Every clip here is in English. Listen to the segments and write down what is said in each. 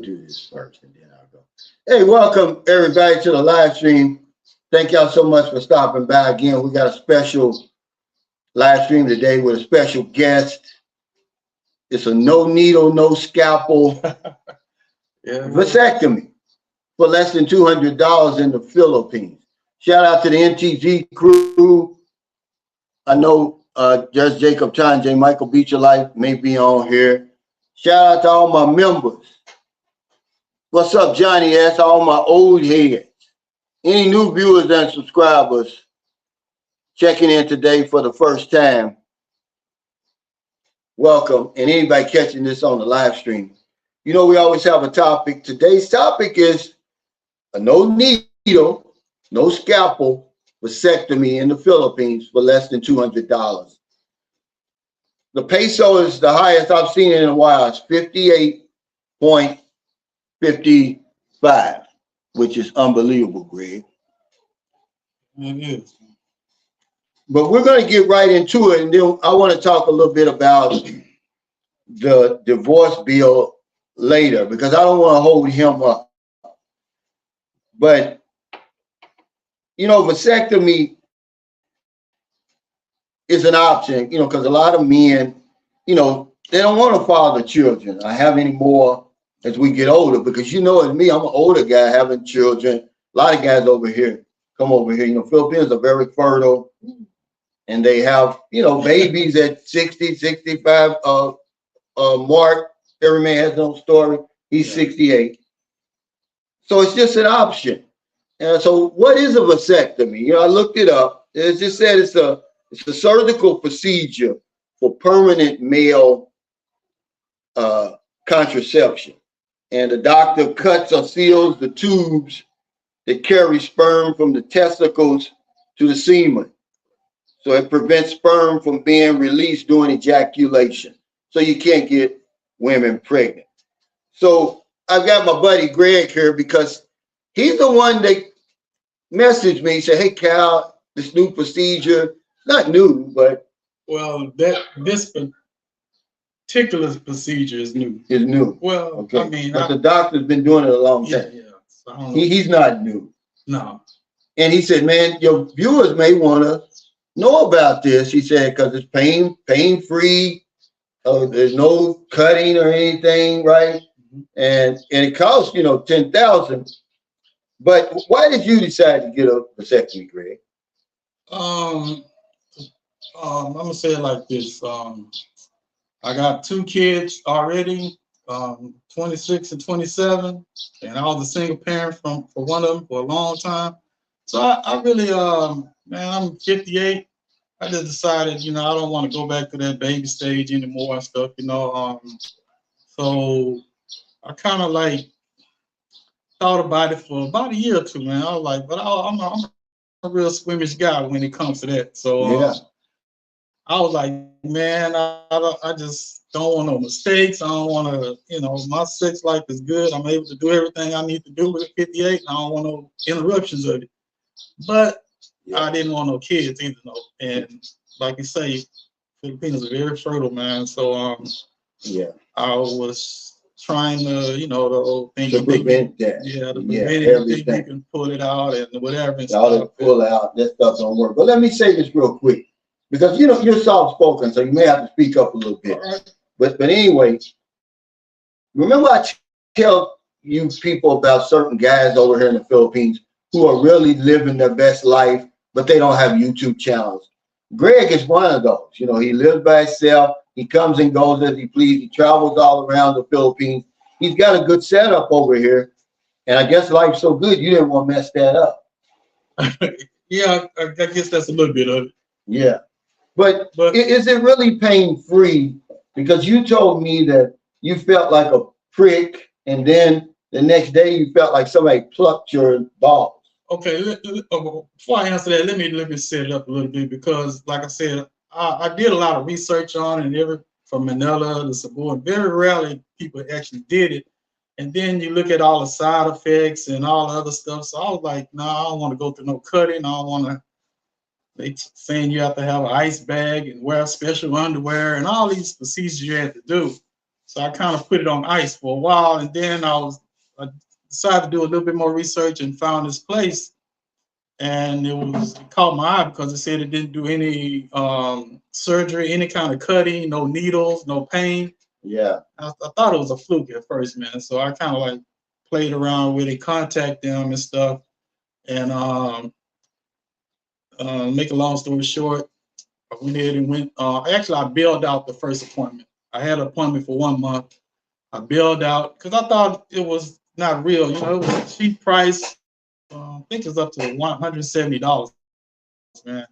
do this first and then I'll go. Hey, welcome everybody to the live stream. Thank y'all so much for stopping by again. We got a special live stream today with a special guest. It's a no needle, no scalpel vasectomy for less than $200 in the Philippines. Shout out to the NTG crew. I know Judge Jacob Chan, J. Michael Beecher Life may be on here. Shout out to all my members. What's up, Johnny S? All my old heads. Any new viewers and subscribers checking in today for the first time, welcome. And anybody catching this on the live stream, you know we always have a topic. Today's topic is a no needle, no scalpel vasectomy in the Philippines for less than $200. The peso is the highest I've seen in a while. It's 58.55, which is unbelievable, Greg. It is. But we're going to get right into it, and then I want to talk a little bit about the divorce bill later, because I don't want to hold him up. But, you know, vasectomy is an option, you know, because a lot of men, you know, they don't want to father children or have any more as we get older, because you know, as me, I'm an older guy having children. A lot of guys over here come over here. You know, Filipinos are very fertile, and they have, you know, babies at 60, 65. Mark, every man has his own story. He's 68. So it's just an option. And so what is a vasectomy? You know, I looked it up. It just said it's a surgical procedure for permanent male contraception. And the doctor cuts or seals the tubes that carry sperm from the testicles to the semen. So it prevents sperm from being released during ejaculation. So you can't get women pregnant. So I've got my buddy Greg here because he's the one that messaged me, said, hey, Cal, this new procedure, not new, but. Well, this particular procedure is new. Is new. Well, okay. I mean. But the doctor's been doing it a long time. Yeah. So I don't know. He's not new. No. And he said, man, your viewers may want to know about this. He said, because it's pain-free. There's no cutting or anything, right? Mm-hmm. And it costs, you know, $10,000. But why did you decide to get a vasectomy, Greg? I'm gonna say it like this. I got 2 kids already, 26 and 27, and I was a single parent for one of them for a long time. So I really, man, I'm 58. I just decided, you know, I don't want to go back to that baby stage anymore and stuff, you know. So I kind of like thought about it for about a year or two, man. I was like, but I'm a real squeamish guy when it comes to that. So yeah. I was like, man, I just don't want no mistakes. I don't want to, you know, my sex life is good. I'm able to do everything I need to do with 58. And I don't want no interruptions of it. But yeah. I didn't want no kids either, though. And like you say, Filipinos are very fertile, man. So yeah, I was trying to, you know, the whole thing to prevent that. Yeah, to prevent everything. You can pull it out and whatever. And all that pull out, that stuff don't work. But let me say this real quick, because you know you're soft spoken, so you may have to speak up a little bit. Right. But anyway, remember I tell you people about certain guys over here in the Philippines who are really living their best life, but they don't have YouTube channels. Greg is one of those. You know, he lives by himself. He comes and goes as he pleases. He travels all around the Philippines. He's got a good setup over here. And I guess life's so good, you didn't want to mess that up. Yeah, I guess that's a little bit of it. Yeah. But is it really pain-free? Because you told me that you felt like a prick, and then the next day you felt like somebody plucked your balls. Okay, before I answer that, let me set it up a little bit, because like I said, I did a lot of research on it, from Manila to Cebu, and very rarely people actually did it. And then you look at all the side effects and all the other stuff. So I was like, no, I don't want to go through no cutting. I don't want to. They saying you have to have an ice bag and wear special underwear and all these procedures you have to do. So I kind of put it on ice for a while, and then I decided to do a little bit more research and found this place, and it caught my eye because it said it didn't do any surgery, any kind of cutting, no needles, no pain. Yeah. I thought it was a fluke at first, man. So I kind of like played around with it, contact them and stuff, and make a long story short, I went ahead and went. Actually, I bailed out the first appointment. I had an appointment for 1 month. I bailed out because I thought it was not real. You know, it was a cheap price. I think it's up to $170, man.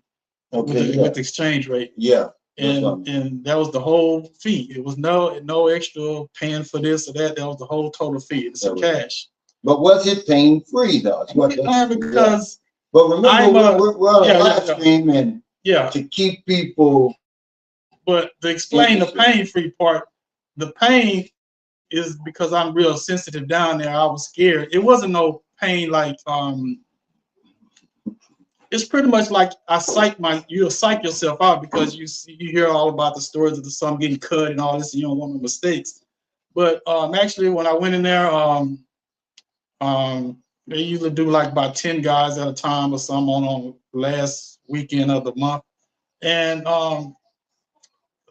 Okay. With the exchange rate. Yeah. And that was the whole fee. It was no extra paying for this or that. That was the whole total fee. It's cash. But was it pain free though? Because. But remember, we're on a live stream and to keep people. But to explain the pain-free part, the pain is because I'm real sensitive down there. I was scared. It wasn't no pain like it's pretty much like you'll psych yourself out because you hear all about the stories of the some getting cut and all this, and you don't want no mistakes. But actually when I went in there, they usually do like about 10 guys at a time or something on last weekend of the month. And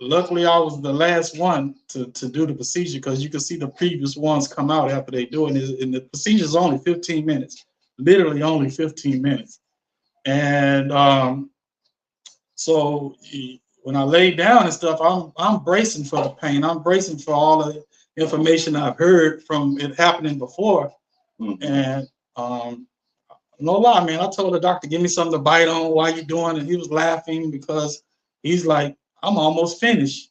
luckily I was the last one to do the procedure because you can see the previous ones come out after they do it. And the procedure is only 15 minutes, literally only 15 minutes. And so when I lay down and stuff, I'm bracing for the pain. I'm bracing for all the information I've heard from it happening before. And no lie, man, I told the doctor, give me something to bite on while you're doing it. And he was laughing because he's like, I'm almost finished.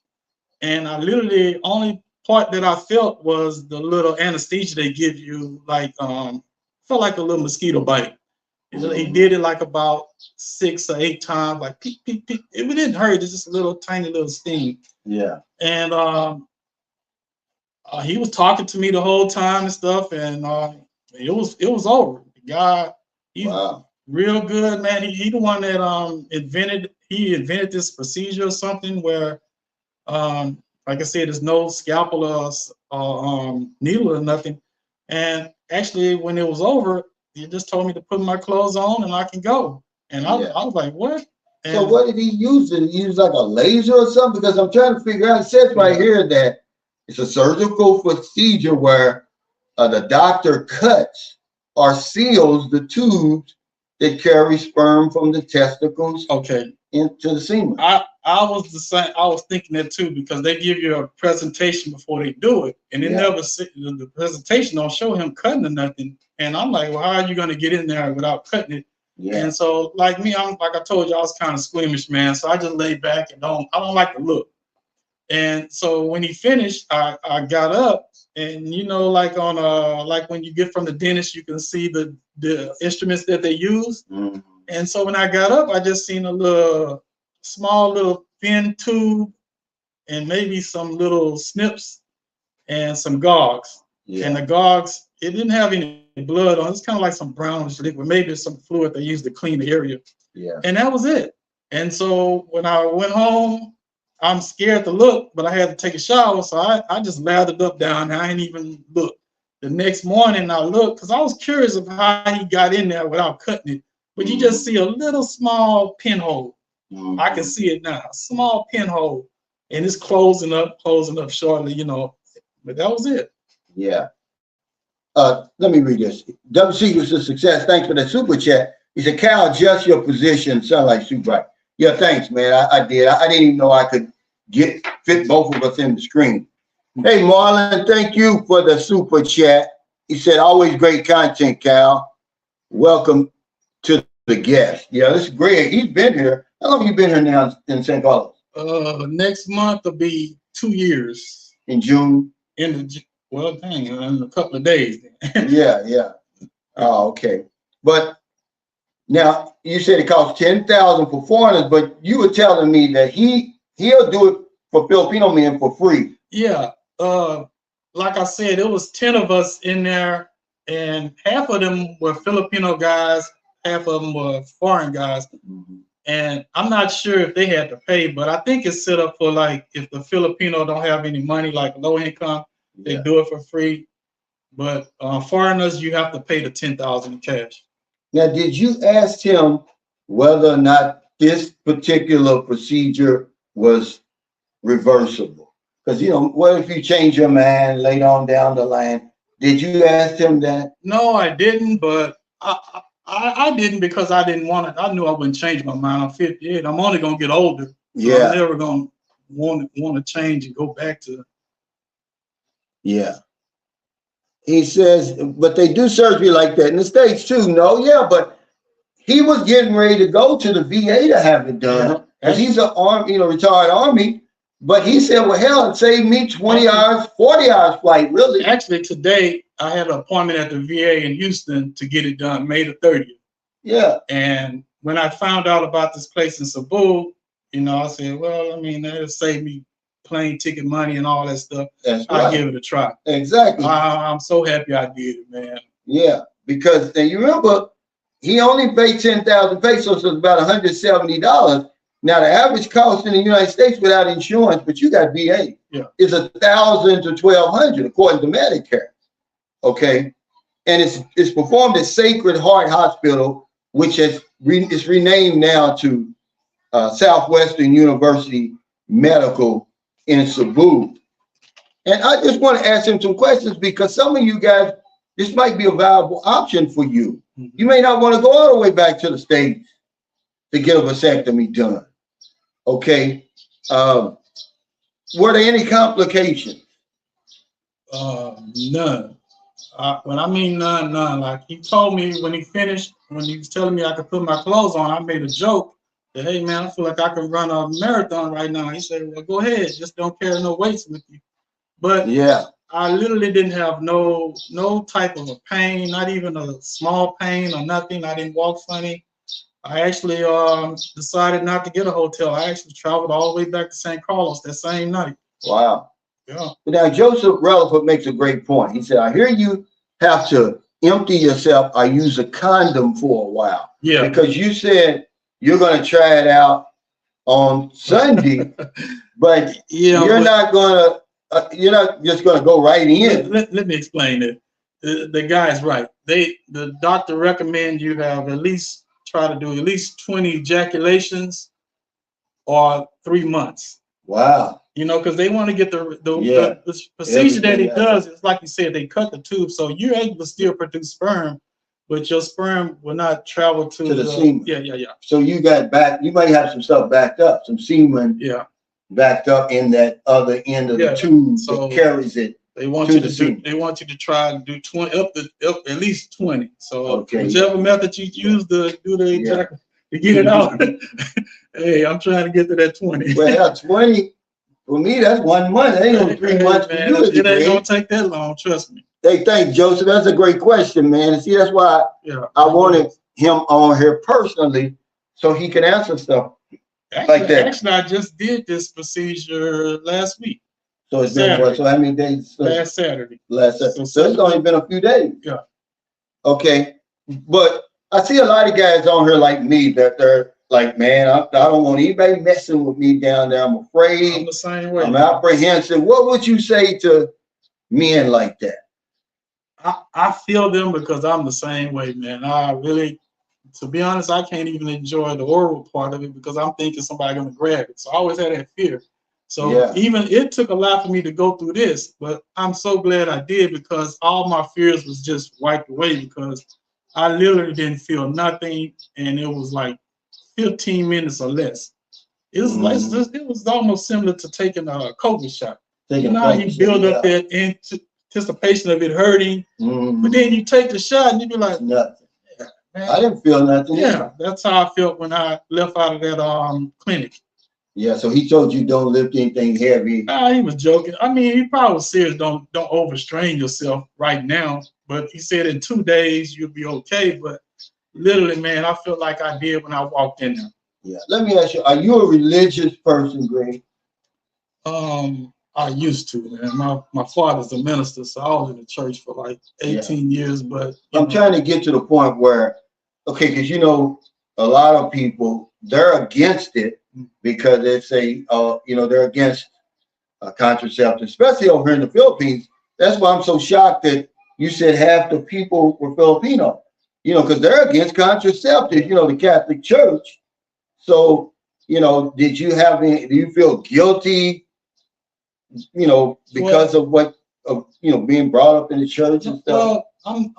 And I literally, only part that I felt was the little anesthesia they give you, like, felt like a little mosquito bite. He did it like about 6 or 8 times, like peek, peek, peek. It didn't hurt, it's just a little tiny little sting. Yeah. And he was talking to me the whole time and stuff, and it was over. The guy, he's real good, man. He the one that invented this procedure or something where like I said, there's no scalpel or needle or nothing. And actually when it was over, he just told me to put my clothes on and I can go. And I was like, what? And so what did he use? Did he use like a laser or something? Because I'm trying to figure out, it says right here that it's a surgical procedure where the doctor cuts or seals the tubes that carry sperm from the testicles into the semen. I was the same. I was thinking that too because they give you a presentation before they do it, and it never the presentation don't show him cutting or nothing. And I'm like, well, how are you going to get in there without cutting it? Yeah. And so, like me, I'm like I told you, I was kind of squeamish, man. So I just laid back and I don't like the look. And so when he finished, I got up, and you know, like on like when you get from the dentist, you can see the instruments that they use. And so when I got up, I just seen a small little thin tube and maybe some little snips and some gogs. And the gogs, it didn't have any blood on it. It's kind of like some brownish liquid, maybe some fluid they used to clean the area. And that was it. And so when I went home, I'm scared to look, but I had to take a shower. So I just lathered up down there. I didn't even look. The next morning I looked because I was curious of how he got in there without cutting it. But you just see a little small pinhole. I can see it now, a small pinhole, and it's closing up shortly, you know. But that was it. Yeah. Let me read this. Double Secrets of Success. Thanks for the super chat. He said, Cal, adjust your position. Sound like super right. Yeah, thanks, man. I did. I didn't even know I could fit both of us in the screen. Hey, Marlon, thank you for the super chat. He said, always great content, Cal. Welcome to the guest. Yeah, this is great. He's been here. How long have you been here now in St. Carlos? Next month will be 2 years. In June? In a couple of days. Yeah. Oh, okay. But now you said it costs $10,000 for foreigners, but you were telling me that he'll do it for Filipino men for free. Yeah. Like I said, it was 10 of us in there, and half of them were Filipino guys, half of them were foreign guys. And I'm not sure if they had to pay, but I think it's set up for like if the Filipino don't have any money, like low income, they do it for free. But foreigners, you have to pay the $10,000 in cash. Now, did you ask him whether or not this particular procedure was reversible? Because, you know, what if you change your mind later on down the line? Did you ask him that? No, I didn't, but I didn't because I didn't want it. I knew I wouldn't change my mind. I'm 58. I'm only going to get older. So Yeah. I'm never going to want to change and go back to. Yeah. He says, but they do surgery like that in the States too. No, yeah, but he was getting ready to go to the VA to have it done. Because he's a retired Army. But he said, well, hell, it saved me 20 hours, 40 hours flight, really. Actually, today I had an appointment at the VA in Houston to get it done, May the 30th. Yeah. And when I found out about this place in Cebu, you know, I said, well, I mean, that'll save me plane ticket money and all that stuff. That's I'll right. give it a try. Exactly. I'm so happy I did it, man. Yeah, because and you remember, he only paid 10,000 pesos, so it's about $170. Now, the average cost in the United States without insurance, but you got VA, is $1,000 to $1,200 according to Medicare. Okay, and it's performed at Sacred Heart Hospital, which is renamed now to Southwestern University Medical in Cebu. And I just want to ask him some questions because some of you guys, this might be a viable option for you. You may not want to go all the way back to the States to get a vasectomy done. Okay. Were there any complications? None. When I mean none. Like he told me when he finished, when he was telling me I could put my clothes on, I made a joke that, hey man, I feel like I can run a marathon right now. He said, well, go ahead, just don't carry no weights with you. But yeah, I literally didn't have no type of a pain, not even a small pain or nothing. I didn't walk funny. I actually decided not to get a hotel. I actually traveled all the way back to St. Carlos that same night. Wow. Yeah. Now, Joseph Relaford makes a great point. He said, I hear you have to empty yourself or use a condom for a while. Yeah. Because you said you're going to try it out on Sunday, but you're not just going to go right in. Let me explain it. The guy's right. The doctor recommends you have try to do at least 20 ejaculations or 3 months. Wow. You know, because they want to get the procedure that he does. It's like you said, they cut the tube, so you're able to still produce sperm, but your sperm will not travel to the semen. Yeah. So you might have some stuff backed up, some semen backed up in that other end of the tube that carries it. They want you to try and do 20 up at least 20. So whichever method you use to do the ejaculation to get it out. Hey, I'm trying to get to that 20. Well, 20 for me, that's 1 month. It ain't no 3 months for you. It ain't gonna take that long, trust me. Hey, thanks, Joseph. That's a great question, man. And see, that's why I wanted him on here personally so he can answer stuff like that. Actually, I just did this procedure last week. So it's been what? So how many days? Last Saturday. So it's only been a few days. Yeah. Okay. But I see a lot of guys on here like me that they're like, man, I don't want anybody messing with me down there. I'm afraid. I'm the same way. I'm apprehensive. What would you say to men like that? I feel them because I'm the same way, man. I really, to be honest, I can't even enjoy the oral part of it because I'm thinking somebody's gonna grab it. So I always had that fear. So even it took a lot for me to go through this, but I'm so glad I did because all my fears was just wiped away because I literally didn't feel nothing, and it was like 15 minutes or less. It was it was almost similar to taking a COVID shot. You know how you build up that anticipation of it hurting, but then you take the shot and you be like, nothing. Man, I didn't feel nothing. Yeah, that's how I felt when I left out of that clinic. Yeah, so he told you don't lift anything heavy. He was joking. I mean, he probably was serious. Don't overstrain yourself right now. But he said in 2 days you'll be okay. But literally, man, I felt like I did when I walked in there. Yeah. Let me ask you: are you a religious person, Greg? I used to, man. My father's a minister, so I was in the church for like 18 years. But I'm trying to get to the point where, okay, because a lot of people they're against it because they say, they're against contraception, especially over here in the Philippines. That's why I'm so shocked that you said half the people were Filipino, because they're against contraceptive, the Catholic Church. So, do you feel guilty, because of being brought up in the church and stuff? Well, I'm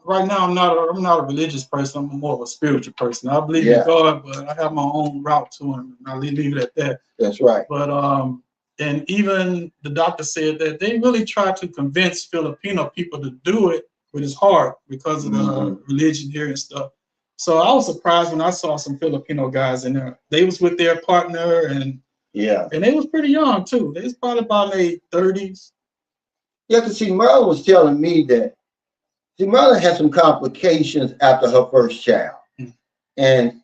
right now. I'm not a religious person. I'm more of a spiritual person. I believe in God, but I have my own route to Him. I leave it at that. That's right. But and even the doctor said that they really try to convince Filipino people to do it, but it's hard because of the religion here and stuff. So I was surprised when I saw some Filipino guys in there. They was with their partner and they was pretty young too. They was probably about their 30s. Yeah, because see, Merlin was telling me that Merlin had some complications after her first child. And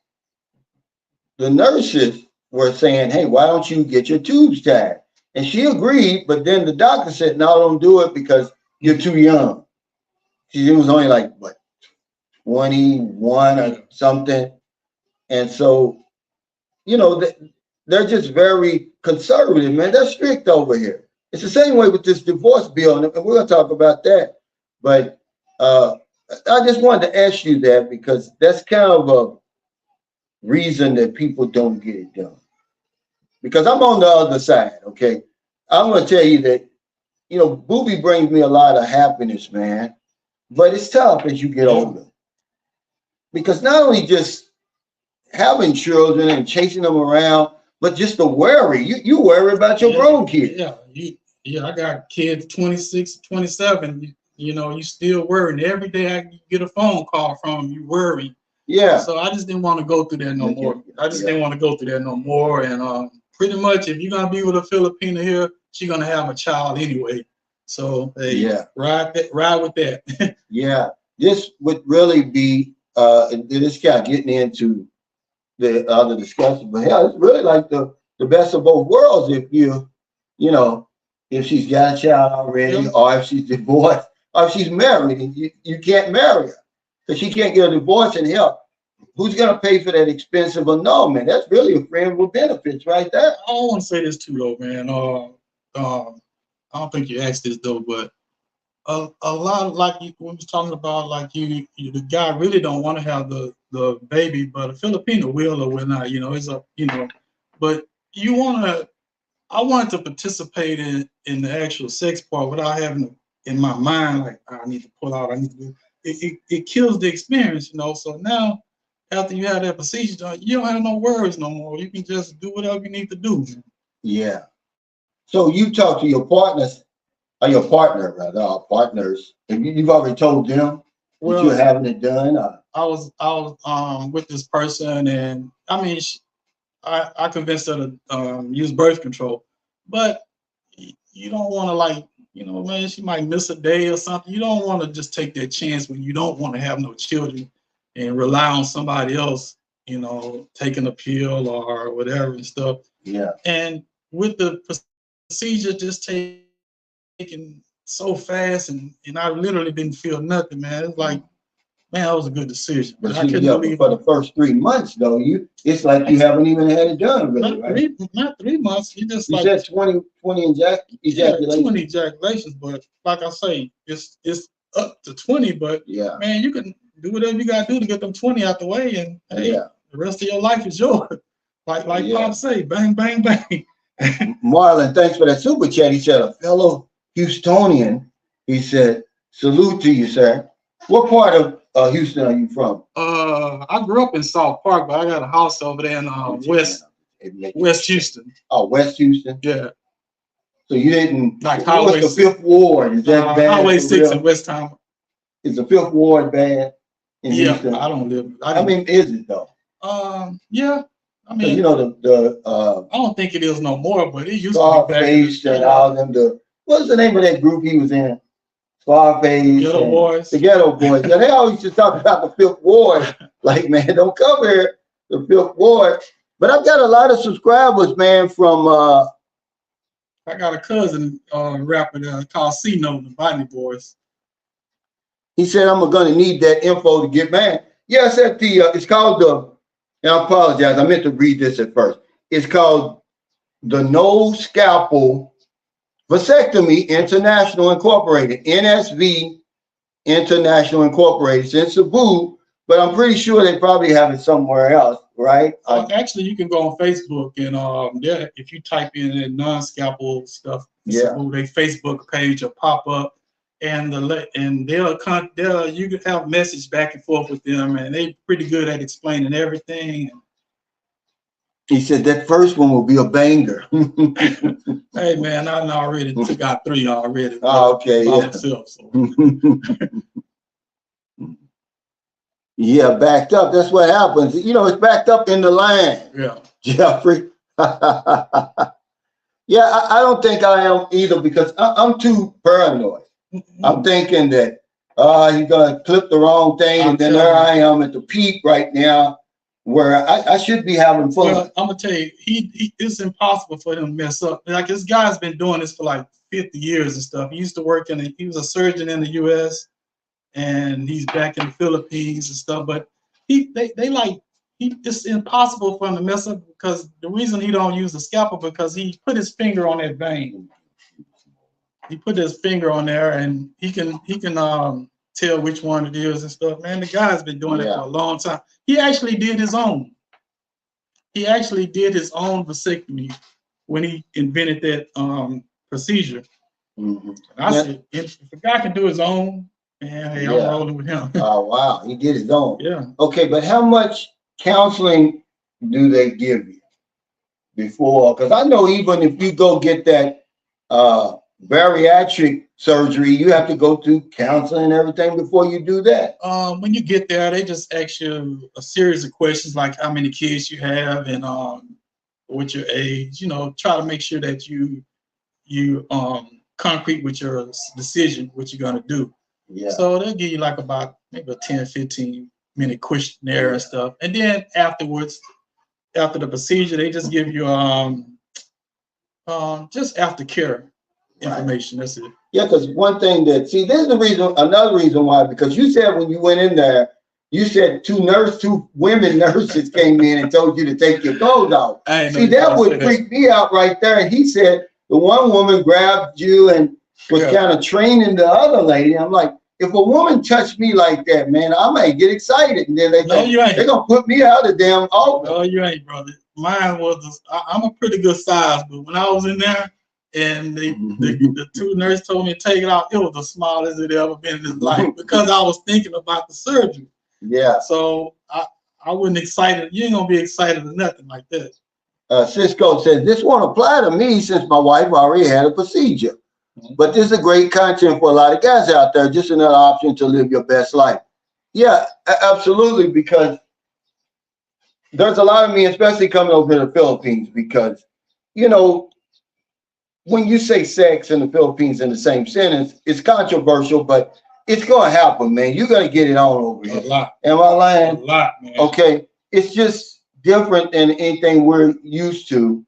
the nurses were saying, hey, why don't you get your tubes tied? And she agreed, but then the doctor said, no, don't do it because you're too young. She was only like, 21 or something. And so, they're just very conservative, man. They're strict over here. It's the same way with this divorce bill, and we're going to talk about that. But I just wanted to ask you that because that's kind of a reason that people don't get it done. Because I'm on the other side, okay? I'm going to tell you that, Booby brings me a lot of happiness, man. But it's tough as you get older. Because not only just having children and chasing them around, but just the worry. You worry about your grown kids. I got kids 26, 27. You still worrying. Every day I get a phone call from them, you worry. Yeah. So I just didn't want to go through that no more. And pretty much if you're going to be with a Filipino here, she's going to have a child anyway. So ride with that. Yeah. This would really be this guy getting into the other discussion, but it's really like the best of both worlds. If if she's got a child already, or if she's divorced, or if she's married, and you can't marry her because she can't get a divorce and help. Who's gonna pay for that expensive annulment? That's really a friend with benefits right there. I don't want to say this too though, man. I don't think you asked this though, but a lot like we was talking about, like you the guy really don't want to have the baby, but a Filipino will or will not. It's a but I wanted to participate in the actual sex part without having in my mind like I need to pull out. I need to do it kills the experience, So now after you have that procedure done, you don't have no worries no more. You can just do whatever you need to do. Yeah. So you talk to your partners. Or your partner, rather, or partners. You've already told them that you're having it done. I was with this person, and I mean, I convinced her to use birth control, but you don't want to man, she might miss a day or something. You don't want to just take that chance when you don't want to have no children and rely on somebody else, taking a pill or whatever and stuff. Yeah. And with the procedure just taking so fast and I literally didn't feel nothing, man. It's like, man, that was a good decision. But I couldn't believe for the first 3 months though, it's like you haven't even had it done really, right? Not 3 months. You said 20 ejaculations. Yeah, 20 ejaculations, but like I say, it's up to 20, but man, you can do whatever you gotta do to get them 20 out the way, and the rest of your life is yours. Like Pop say, bang, bang, bang. Marlon, thanks for that super chat. He said, a fellow Houstonian, he said, salute to you, sir. What part of Houston are you from? I grew up in South Park, but I got a house over there in West Houston. Oh, West Houston? Yeah. So you didn't, like Highway what's the 5th Ward? Is that bad? Highway 6 in West Town. Is the 5th Ward bad in Houston? I don't live. I mean, is it though? Yeah. I mean, I don't think it is no more, but it used to be back. And all them. What's the name of that group he was in? Scarface. Ghetto Boys. The Ghetto Boys. Yeah, they always just talk about the 5th Ward. Like, man, don't come here, the 5th Ward. But I've got a lot of subscribers, man, from I got a cousin rapper called C-No, the Botany Boys. He said, I'm gonna need that info to get mad. Yes, at the it's called And I apologize, I meant to read this at first. It's called the No Scalpel Vasectomy International Incorporated, NSV International Incorporated. It's in Cebu, but I'm pretty sure they probably have it somewhere else, right? Actually, you can go on Facebook and there, if you type in non-scalpel stuff, Yeah. their Facebook page will pop up, and they'll you can have message back and forth with them, and they're pretty good at explaining everything. He said that first one will be a banger. Hey man, I already took out 3 already. Oh, okay, by yeah. myself, so. Yeah, backed up. That's what happens. You know, it's backed up in the land. Yeah. Jeffrey. Yeah, I don't think I am either because I'm too paranoid. I'm thinking that he's gonna clip the wrong thing, and then there I am at the peak right now, where I should be having fun. Well, I'm gonna tell you, it's impossible for him to mess up. Like this guy's been doing this for like 50 years and stuff. He used to work he was a surgeon in the U.S. and he's back in the Philippines and stuff. But it's impossible for him to mess up because the reason he don't use the scalpel because he put his finger on that vein. He put his finger on there and he can tell which one it is and stuff. Man, the guy's been doing it for a long time. He actually did his own. He actually did his own vasectomy when he invented that procedure. Mm-hmm. I said, if a guy can do his own, man, hey, I'm rolling with him. Oh wow, he did his own. Yeah. Okay, but how much counseling do they give you before? Because I know even if you go get that bariatric surgery, you have to go through counseling and everything before you do that. When you get there, they just ask you a series of questions like how many kids you have and what's your age. You know, try to make sure that you concrete with your decision what you're gonna do. Yeah. So they'll give you like about maybe a 10-15-minute questionnaire and stuff, and then afterwards, after the procedure, they just give you just aftercare information. That's it. Yeah, because one thing this is the reason, another reason why, because you said when you went in there, you said two women nurses came in and told you to take your clothes off. See, that would freak me out right there. And he said the one woman grabbed you and was kind of training the other lady. I'm like, if a woman touched me like that, man, I might get excited. And then they're gonna put me out of damn office. No, you ain't, brother. Mine was, I'm a pretty good size, but when I was in there, and the 2 nurses told me to take it out, it was the smallest it ever been in his life because I was thinking about the surgery. Yeah. So I wasn't excited. You ain't gonna be excited or nothing like that. Cisco says this won't apply to me since my wife already had a procedure. But this is a great content for a lot of guys out there. Just another option to live your best life. Yeah, absolutely. Because there's a lot of me, especially coming over to the Philippines, because you know, when you say sex in the Philippines in the same sentence, it's controversial, but it's gonna happen, man. You're gonna get it on over here. A lot. Am I lying? A lot, man. Okay. It's just different than anything we're used to.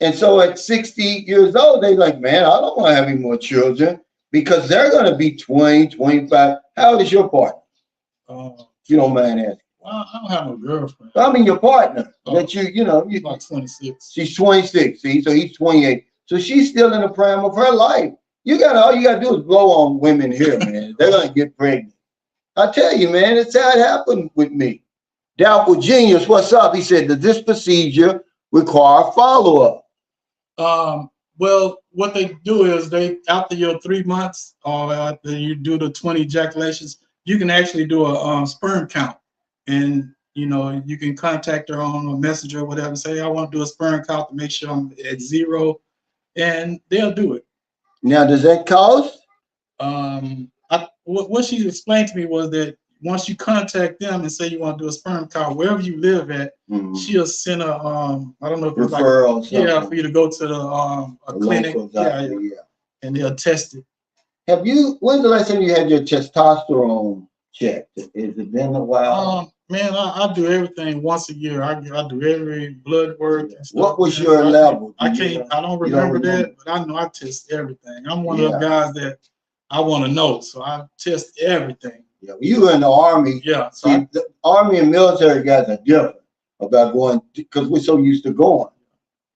And so at 60 years old, they're like, man, I don't want to have any more children because they're gonna be 20, 25. How old is your partner? You don't mind asking. Well, I don't have no girlfriend. I mean your partner. That you know, she's like 26. She's 26, see, so he's 28. So she's still in the prime of her life. All you gotta do is blow on women here, man. They're gonna get pregnant. I tell you, man, it's how it happened with me. Doubtful Genius, what's up? He said, does this procedure require follow-up? Well, what they do is after your 3 months or after you do the 20 ejaculations, you can actually do a sperm count. And you know, you can contact her on a messenger or whatever and say, I want to do a sperm count to make sure I'm at 0. And they'll do it. Now, does that cost? What she explained to me was that once you contact them and say you want to do a sperm count, wherever you live at, she'll send a I don't know if it's referral, like, for you to go to the a clinic, and they'll test it. When's the last time you had your testosterone checked? Has it been a while? Man, I do everything once a year. I do every blood work and stuff. What was your level? I don't remember that, but I know I test everything. I'm one of the guys that I want to know, so I test everything. Yeah, you were in the Army. Yeah. So the Army and military guys are different. about going because we're so used to going.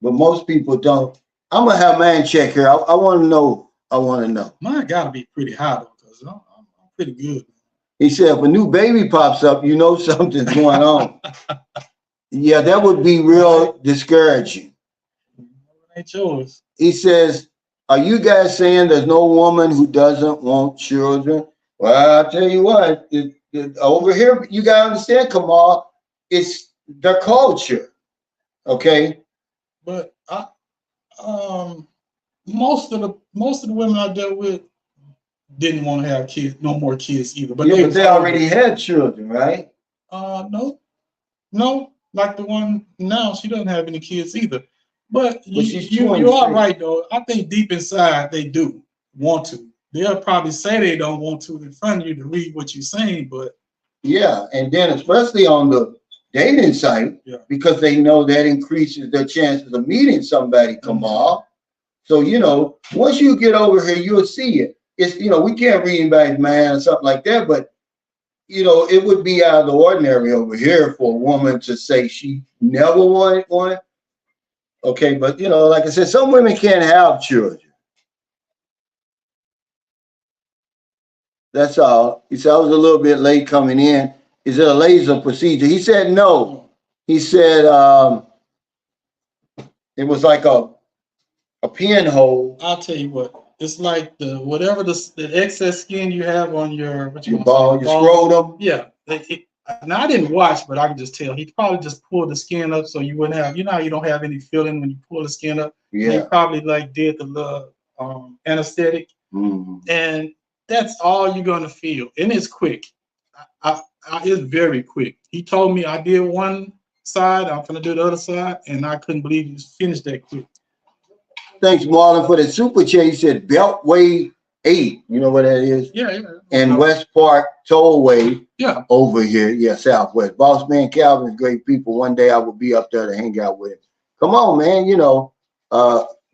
But most people don't. I'm gonna have mine check here. I want to know. I want to know. Mine gotta be pretty high though, because I'm pretty good. He said, if a new baby pops up, you know something's going on. Yeah, that would be real discouraging. Ain't yours. He says, are you guys saying there's no woman who doesn't want children? Well, I'll tell you what, over here, you gotta understand, Kamal, it's their culture. Okay. But most of the women I dealt with didn't want to have kids, no more kids either. But yeah, but they already had children, right? No, like the one now, she doesn't have any kids either. But she's you are right though. I think deep inside they do want to. They'll probably say they don't want to in front of you to read what you're saying, but yeah, and then especially on the dating site, yeah, because they know that increases their chances of meeting somebody, Kamal. So, you know, once you get over here, you'll see it. It's, you know, we can't read anybody's mind or something like that, but, you know, it would be out of the ordinary over here for a woman to say she never wanted one. Okay, but, you know, like I said, some women can't have children. That's all. He said, I was a little bit late coming in. Is it a laser procedure? He said, no. He said it was like a pinhole. I'll tell you what. It's like whatever the excess skin you have on your ball, your scrotum. Yeah. Now I didn't watch, but I can just tell he probably just pulled the skin up so you wouldn't have. You know how you don't have any feeling when you pull the skin up. Yeah. He probably like did the anesthetic, and that's all you're gonna feel, and it's quick. It's very quick. He told me I did one side, I'm gonna do the other side, and I couldn't believe he finished that quick. Thanks, Marlon, for the super chat. He said Beltway 8. You know what that is? Yeah. And West Park Tollway. Yeah. Over here. Yeah, Southwest. Boss man Calvin's great people. One day I will be up there to hang out with him. Come on, man. You know,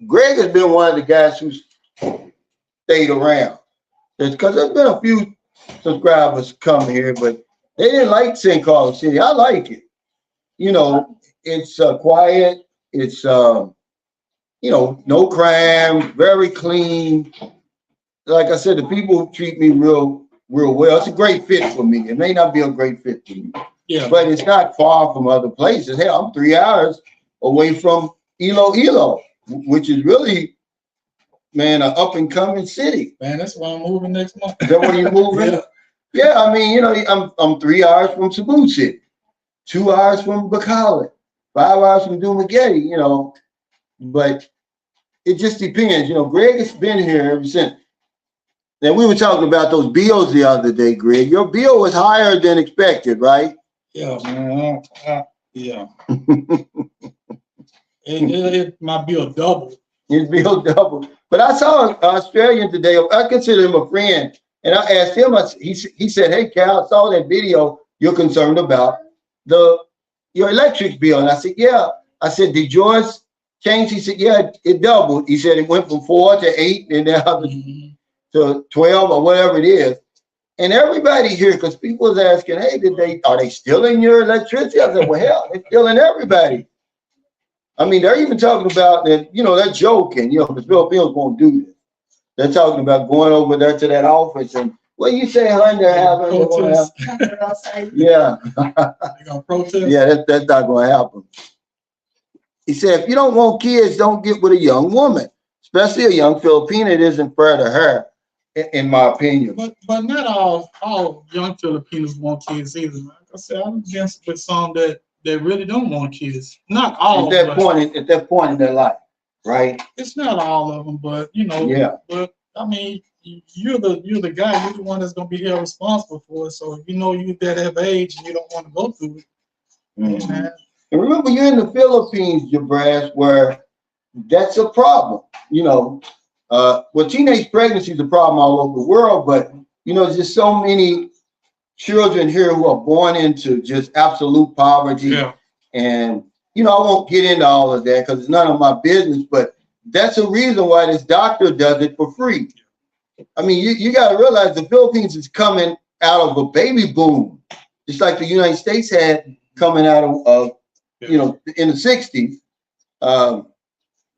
Greg has been one of the guys who's stayed around. It's because there's been a few subscribers come here, but they didn't like St. Carlos City. I like it. You know, it's quiet. It's you know, no crime, very clean. Like I said, the people treat me real well. It's a great fit for me. It may not be a great fit for you, yeah, but it's not far from other places. Hell, I'm 3 hours away from Iloilo, which is really, man, an up and coming city. Man, that's why I'm moving next month. Is that where you moving? Yeah. Yeah, I mean, you know, I'm 3 hours from Cebu City, 2 hours from Bacolod, 5 hours from Dumaguete, you know, but it just depends. You know, Greg has been here ever since. And we were talking about those bills the other day, Greg. Your bill was higher than expected, right? Yeah, man. Yeah. My bill doubled. His bill doubled. But I saw an Australian today. I consider him a friend. And I asked him, he said, hey, Cal, I saw that video you're concerned about your electric bill. And I said, yeah. I said, did yours change? He said, yeah, it doubled. He said it went from 4 to 8 and now to 12 or whatever it is. And everybody here, because people was asking, hey, are they stealing your electricity? I said, well, hell, they're stealing everybody. I mean, they're even talking about that, you know, they're joking, you know, the Filipinos won't do this. They're talking about going over there to that office and what you say, hon, they're having. Yeah. They're gonna protest? Yeah, that's not going to happen. He said, if you don't want kids, don't get with a young woman, especially a young Filipina. It isn't fair to her, in my opinion. But not all young Filipinos want kids either. Like I said, I'm against with some that really don't want kids. Not all. At that point in their life, right? It's not all of them, but you know. Yeah. But I mean, you're the guy. You're the one that's gonna be held responsible for it. So if you know you're that age and you don't want to go through it, And remember, you're in the Philippines, Jabraz, where that's a problem. You know, well, teenage pregnancy is a problem all over the world, but you know, there's just so many children here who are born into just absolute poverty. Yeah. And you know, I won't get into all of that because it's none of my business, but that's a reason why this doctor does it for free. I mean, you got to realize the Philippines is coming out of a baby boom, just like the United States had coming out of you know, in the 60s.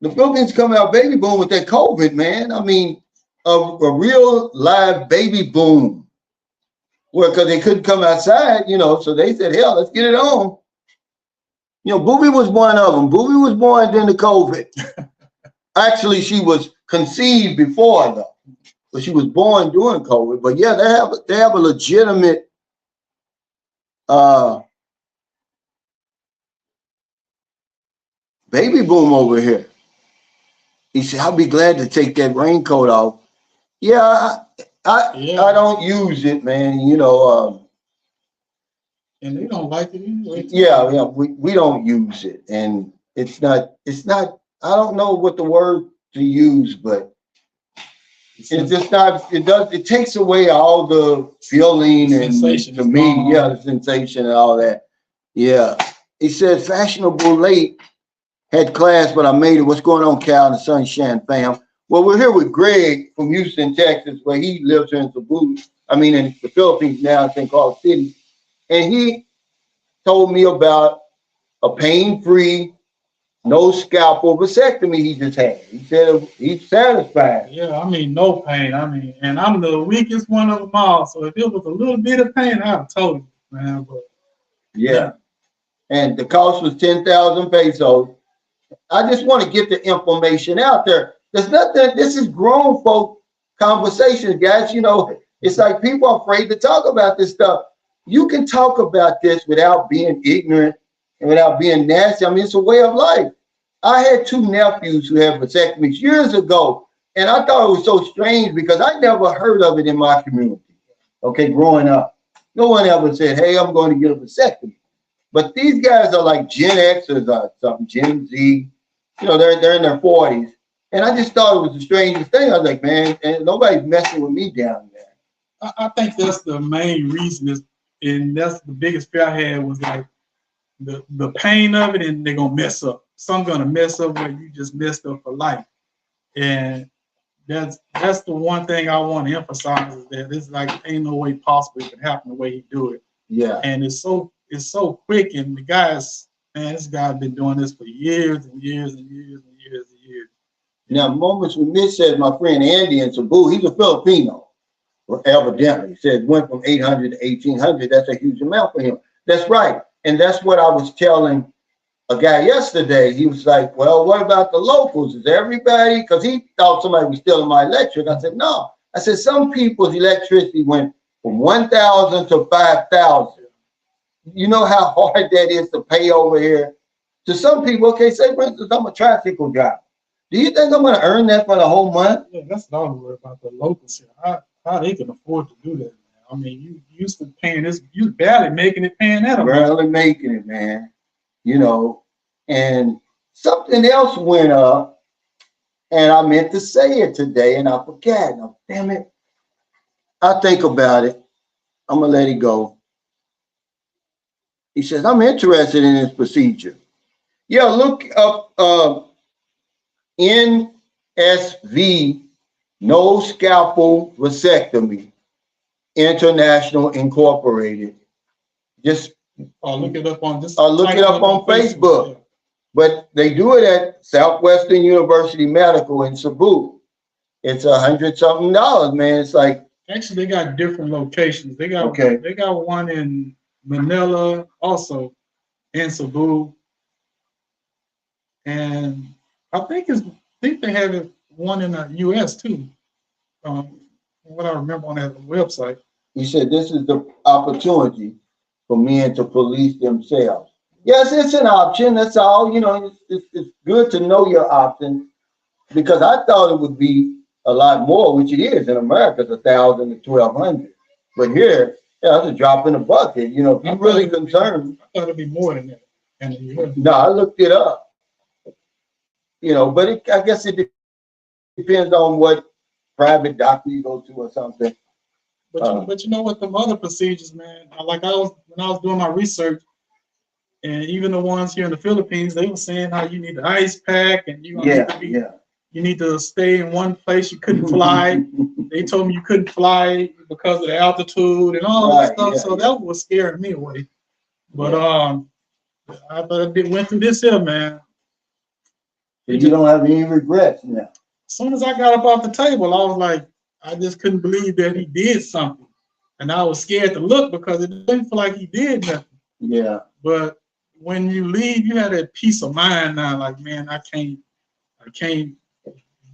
The Philippines coming out baby boom with that COVID, man. I mean, a real live baby boom. Well, because they couldn't come outside, you know, so they said, hell, let's get it on. You know, Booby was one of them. Booby was born during the COVID. Actually, she was conceived before, though. But she was born during COVID. But yeah, they have a legitimate baby boom over here. He said, I'll be glad to take that raincoat off. Yeah, I don't use it, man. You know, and they don't like it anyway. Yeah, we don't use it, and it's not. I don't know what the word to use, but it's just not. It takes away all the feeling and to me, the sensation and all that. Yeah, he said fashionable late had class, but I made it. What's going on, Cal and the Sunshine fam? Well, we're here with Greg from Houston, Texas, where he lives here in Cebu. I mean, in the Philippines now, in St. Carlos City. And he told me about a pain-free, no scalpel vasectomy he just had. He said he's satisfied. Yeah, I mean, no pain. I mean, and I'm the weakest one of them all. So if it was a little bit of pain, I'd have told you, man. But yeah. And the cost was 10,000 pesos. I just want to get the information out there. There's nothing, this is grown folk conversations, guys. You know, it's like people are afraid to talk about this stuff. You can talk about this without being ignorant and without being nasty. I mean, it's a way of life. I had two nephews who had vasectomies years ago, and I thought it was so strange because I never heard of it in my community. Okay, growing up, no one ever said, hey, I'm going to get a vasectomy. But these guys are like Gen Xers or something, Gen Z. You know, they're in their 40s. And I just thought it was the strangest thing. I was like, man, and nobody's messing with me down there. I think that's the main reason and that's the biggest fear I had was like the pain of it, and they're gonna mess up. Some gonna mess up where you just messed up for life. And that's the one thing I want to emphasize is that it's like ain't no way possible it can happen the way he do it. Yeah. And it's so quick, and the guys, man, this guy's been doing this for years and years and years and years and years. Now, Moments with Mitch says my friend Andy in Cebu, he's a Filipino, evidently. He says went from 800 to 1800. That's a huge amount for him. That's right. And that's what I was telling a guy yesterday. He was like, well, what about the locals? Is everybody? Because he thought somebody was stealing my electric. I said, no. I said, some people's electricity went from 1,000 to 5,000. You know how hard that is to pay over here? To some people, okay, say for instance, I'm a tricycle driver. Do you think I'm going to earn that for the whole month? Yeah, that's not worry about the locals here. How they can afford to do that, man. I mean, you used to paying this, you barely making it paying that amount. Barely making it, man. You know, and something else went up, and I meant to say it today, and I forgot. Oh, damn it. I think about it. I'm going to let it go. He says, I'm interested in this procedure. Yeah, look up NSV, No Scalpel Vasectomy, International Incorporated. Just look it up on this. Look it up on Facebook. Yeah. But they do it at Southwestern University Medical in Cebu. It's $100-something, man. It's like actually they got different locations. They got one in Manila, also in Cebu, and I think they have it one in the U.S. too. What I remember on that website. He said this is the opportunity for men to police themselves. Yes, it's an option. That's all. You know, it's good to know your options because I thought it would be a lot more, which it is in America. It's 1,000 to 1,200, but here. Yeah, that's a drop in the bucket. You know, if you're really concerned. I thought it'd be more than that. No, I looked it up. You know, but I guess it depends on what private doctor you go to or something. But you know what? The other procedures, man. When I was doing my research, and even the ones here in the Philippines, they were saying how you need the ice pack and you need to stay in one place. You couldn't fly. They told me you couldn't fly because of the altitude and all that stuff. So that was scaring me away. But after I went through this here, man. You don't have any regrets now. As soon as I got up off the table, I was like, I just couldn't believe that he did something. And I was scared to look because it didn't feel like he did nothing. Yeah. But when you leave, you have that peace of mind now, like, man, I can't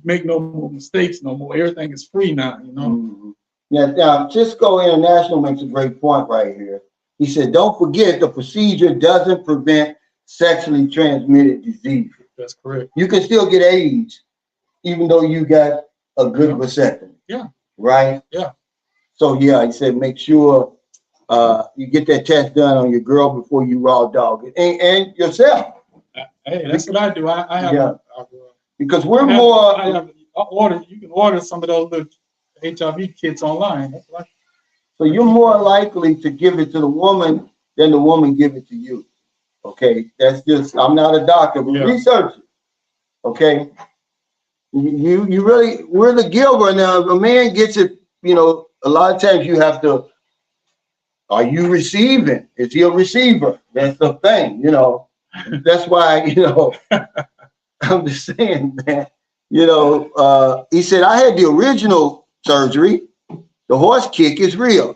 make no more mistakes no more. Everything is free now, you know. Mm-hmm. Now, Cisco International makes a great point right here. He said, don't forget the procedure doesn't prevent sexually transmitted disease. That's correct. You can still get AIDS even though you got a good vasectomy. Yeah. Right? Yeah. So, yeah, he said, make sure you get that test done on your girl before you raw dog it. And yourself. Hey, that's what I do. I have. Yeah. Because we're You can order some of those little HIV kits online. That's like, so you're more likely to give it to the woman than the woman give it to you. Okay, that's just, I'm not a doctor, but research it. Okay, you really, we're the giver. Now, if a man gets it, you know, a lot of times you have to, are you receiving? Is he a receiver? That's the thing, you know. That's why, you know, I'm just saying, man. You know, he said, I had the original surgery. The horse kick is real.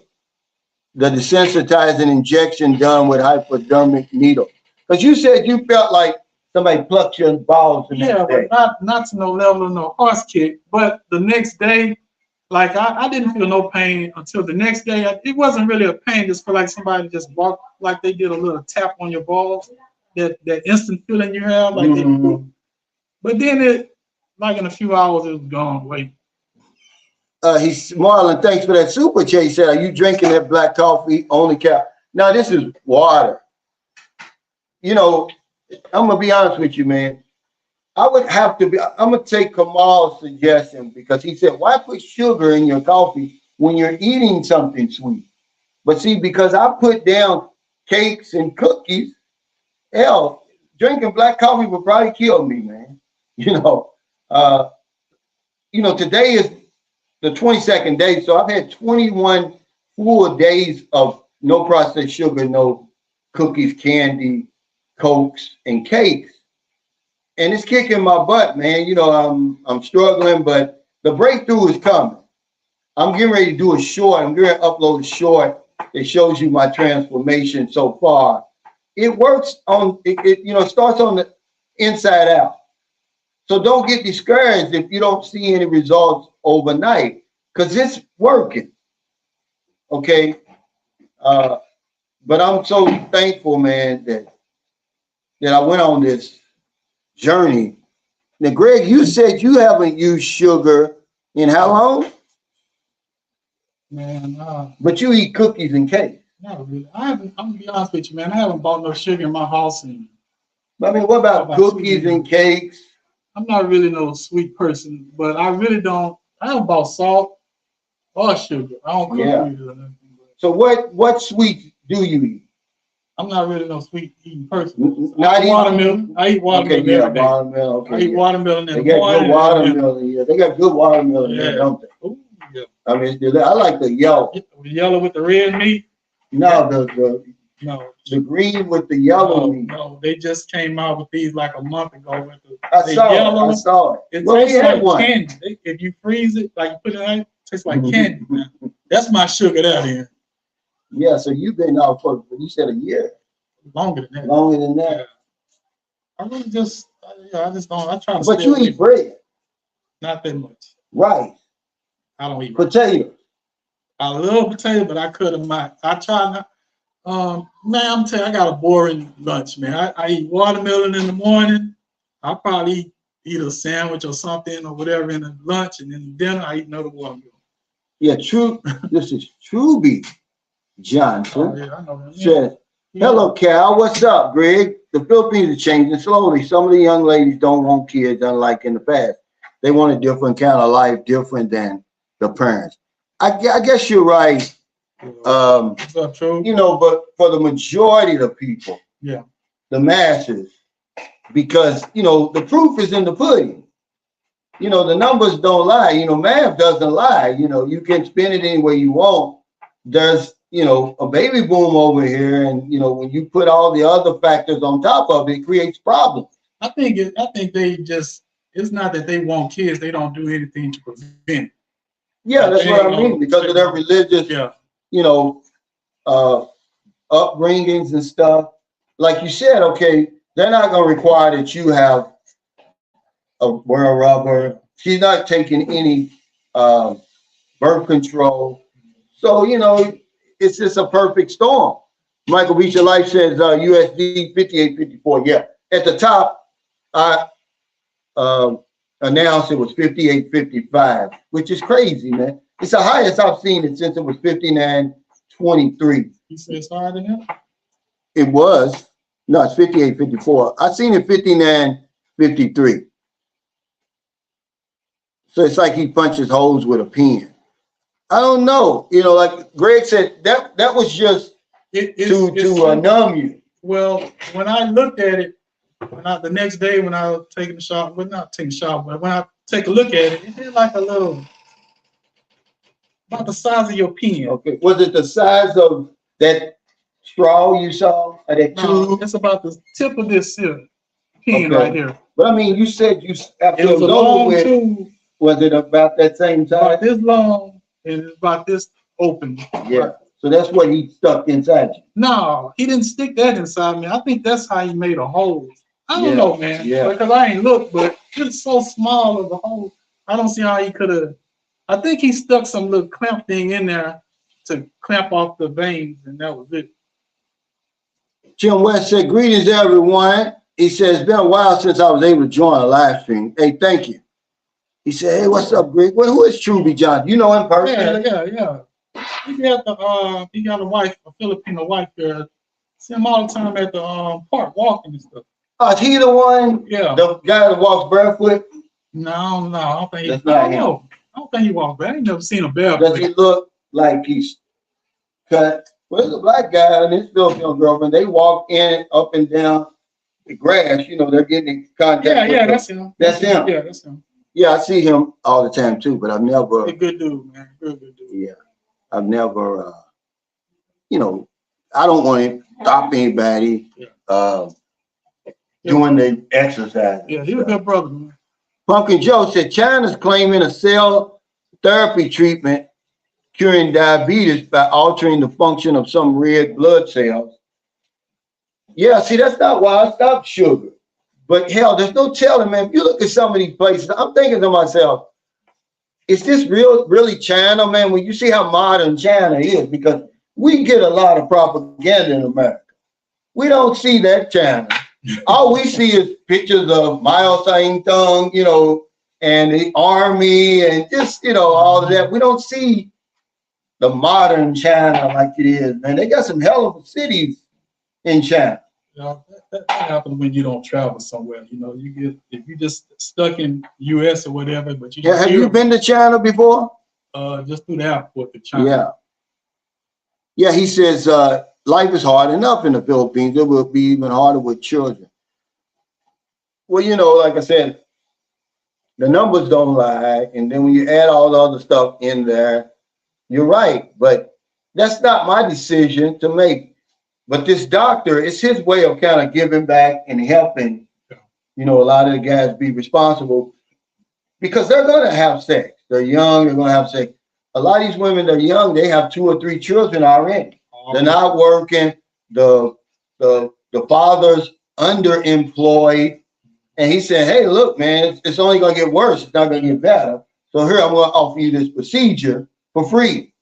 The desensitizing injection done with hypodermic needle. Because you said you felt like somebody plucked your balls the next day. But not to no level of no horse kick. But the next day, like I didn't feel no pain until the next day. It wasn't really a pain. Just feel like somebody just walked, like they did a little tap on your balls. That instant feeling you have, like but then it, like in a few hours, it was gone. Wait. He's Marlon, thanks for that super chat. He said, are you drinking that black coffee? Only cap. Now, this is water. You know, I'm going to be honest with you, man. I would have to be, I'm going to take Kamal's suggestion because he said, why put sugar in your coffee when you're eating something sweet? But see, because I put down cakes and cookies, hell, drinking black coffee would probably kill me, man. You know, today is the 22nd day, so I've had 21 full days of no processed sugar, no cookies, candy, Cokes, and cakes. And it's kicking my butt, man. You know, I'm struggling, but the breakthrough is coming. I'm getting ready to do a short. I'm going to upload a short that shows you my transformation so far. It works on, it starts on the inside out. So don't get discouraged if you don't see any results overnight, because it's working. Okay. But I'm so thankful, man, that I went on this journey. Now, Greg, you said you haven't used sugar in how long? Man, but you eat cookies and cake. Not really. I'm gonna be honest with you, man. I haven't bought no sugar in my house. I mean, what about cookies and cakes? I'm not really no sweet person, but I really don't. I don't bought salt or sugar. I don't cook cookies or nothing. So what sweets do you eat? I'm not really no sweet eating person. Not watermelon. I eat watermelon every day. Watermelon. Okay, I eat watermelon in the morning. They got good watermelon. Yeah, they got good watermelon there, don't they? Ooh, yeah. I mean, I like the yellow. The yellow with the red meat? No, the green with the yellow meat. No, they just came out with these like a month ago. With the I saw it. It tastes like candy. If you freeze it, like you put it in, it tastes like candy. Man. That's my sugar there then. Yeah, so you've been out for, you said a year. Longer than that. Longer than that. Yeah. I really just, I just don't, I try to. But you eat bread. Not that much. Right. I don't eat potatoes. I love potatoes, but I cut them out. I try not. Man, I'm telling you, I got a boring lunch, man. I eat watermelon in the morning. I probably eat a sandwich or something or whatever in the lunch, and then dinner I eat another watermelon. Yeah, true. This is Truby Johnson. Oh, yeah, I know him. Says, hello, Cal. What's up, Greg? The Philippines are changing slowly. Some of the young ladies don't want kids, unlike in the past. They want a different kind of life, different than the parents. I guess you're right. What's up, True? But for the majority of the people, the masses, because the proof is in the pudding. The numbers don't lie. Math doesn't lie. You can spend it any way you want. There's you know, a baby boom over here, and you know, when you put all the other factors on top of it, it creates problems. I think they just, it's not that they want kids, they don't do anything to prevent it. Yeah, Like that's they what ain't I mean, gonna, because of their religious, yeah, you know, uh, upbringings and stuff. Like you said, okay, they're not going to require that you have wear a rubber. She's not taking any birth control. So, you know, it's just a perfect storm. Michael Beach of Life says USD 5854. Yeah. At the top, I announced it was 5855, which is crazy, man. It's the highest I've seen it since it was 5923. you say it's higher than him? It was. No, it's 5854. I seen it 5953. So it's like he punches holes with a pen. I don't know. You know, like Greg said, that was just to numb you. Well, when I looked at it, the next day when I was taking the shot, well, not taking a shot, but when I take a look at it, it had like a little, about the size of your pen. Okay. Was it the size of that straw you saw, or that tube? It's about the tip of this pen right here. But I mean, you said after it was a long tube. Was it about that same size? About this long, and it's about this open. Yeah. Right. So that's what he stuck inside you. No, he didn't stick that inside me. I think that's how he made a hole. I don't know, man. Yeah. Because I ain't looked, but it's so small of a hole. I don't see how he could have. I think he stuck some little clamp thing in there to clamp off the veins, and that was it. Jim West said, "Greetings, everyone." He says, "It's been a while since I was able to join a live stream." Hey, thank you. He said, "Hey, what's up, Greg? Well, who is Truby John? You know him personally?" Yeah. He got a wife, a Filipino wife there. See him all the time at the park walking and stuff. Oh, is he the one? Yeah. The guy that walks barefoot? No, I don't think That's not him. I don't think he walks barefoot. I ain't never seen a barefoot. Does he look like he's cut? Well, there's a black guy and his Filipino girlfriend. They walk in up and down the grass. You know, they're getting in contact. Yeah, that's him. That's him. Yeah, that's him. Yeah, I see him all the time too, but I've never. He's a good dude, man. Real good dude. Yeah, I've never. You know, I don't want to stop anybody doing the exercise. Yeah, he was a good brother, man. Pumpkin Joe said China's claiming a cell therapy treatment curing diabetes by altering the function of some red blood cells. Yeah, see, that's not why I stopped sugar. But hell, there's no telling, man. If you look at some of these places, I'm thinking to myself, is this really China, man? When you see how modern China is, because we get a lot of propaganda in America. We don't see that China. All we see is pictures of Mao Zedong, you know, and the army and just, you know, all of that. We don't see the modern China like it is, man. They got some hell of cities in China. You know, that happens when you don't travel somewhere. You know, if you just stuck in U.S. or whatever, but you have you been to China before? Just through the airport to China. Yeah, he says life is hard enough in the Philippines. It will be even harder with children. Well, you know, like I said, the numbers don't lie. And then when you add all the other stuff in there, you're right. But that's not my decision to make. But this doctor, it's his way of kind of giving back and helping, you know, a lot of the guys be responsible because they're going to have sex. They're young, they're going to have sex. A lot of these women, they're young, they have 2 or 3 children already. They're not working. The father's underemployed. And he said, hey, look, man, it's only going to get worse. It's not going to get better. So here, I'm going to offer you this procedure for free.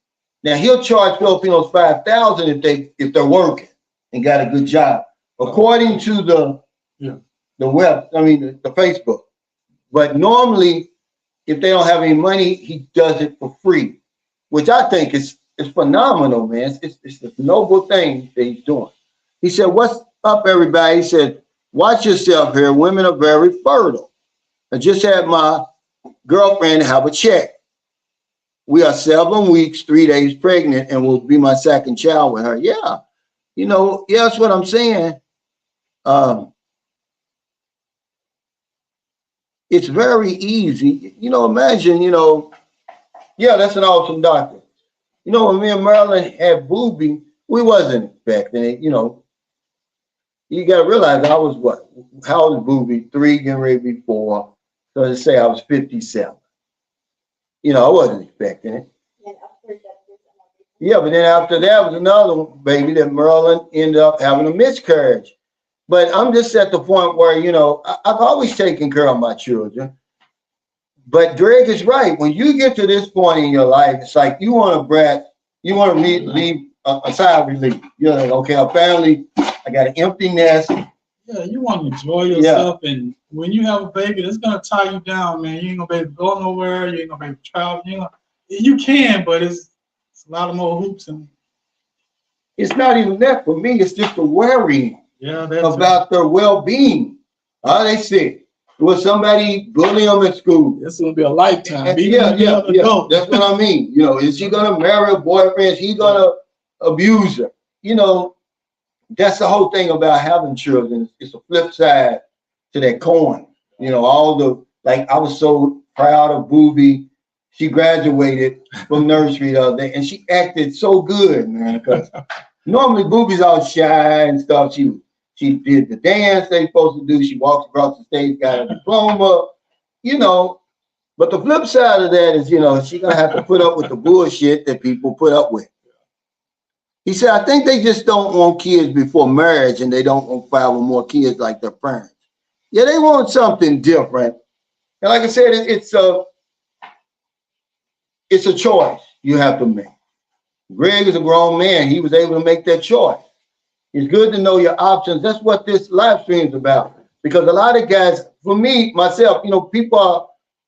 Now, he'll charge Filipinos $5,000 if they're working and got a good job, according to the Facebook. But normally, if they don't have any money, he does it for free, which I think is phenomenal, man. It's a noble thing that he's doing. He said, what's up, everybody? He said, watch yourself here. Women are very fertile. I just had my girlfriend have a check. We are 7 weeks, 3 days pregnant, and will be my second child with her. Yeah, you know, yeah, that's what I'm saying. It's very easy. You know, imagine, you know, yeah, that's an awesome doctor. You know, when me and Marilyn had Booby, we wasn't expecting it. You know, you got to realize I was what? How old was Booby? 3, getting ready to be 4. So let's say I was 57. You know, I wasn't expecting it. Yeah, but then after that was another baby that Marilyn ended up having a miscarriage. But I'm just at the point where, you know, I've always taken care of my children. But Greg is right. When you get to this point in your life, it's like you want to brat, you want to leave a sigh of relief. You're like, okay, I got an empty nest. Yeah, you want to enjoy yourself. Yeah. And when you have a baby, that's going to tie you down, man. You ain't going to be able to go nowhere. You ain't going to be able to travel. You can, but it's a lot of more hoops. And it's not even that for me. It's just the worrying about their well-being. Are they sick? Will somebody bully them at school? It's going to be a lifetime. Yeah. That's what I mean. You know, is she going to marry a boyfriend? Is he going to abuse her? You know, that's the whole thing about having children. It's a flip side to that coin. You know, I was so proud of Booby. She graduated from nursery the other day, and she acted so good, man. Because normally Booby's all shy and stuff. She did the dance they're supposed to do. She walks across the stage, got a diploma, you know. But the flip side of that is, you know, she's going to have to put up with the bullshit that people put up with. He said, I think they just don't want kids before marriage, and they don't want 5 or more kids like their parents. Yeah, they want something different. And like I said, it's a choice you have to make. Greg is a grown man. He was able to make that choice. It's good to know your options. That's what this live stream is about. Because a lot of guys, for me, myself, you know, people are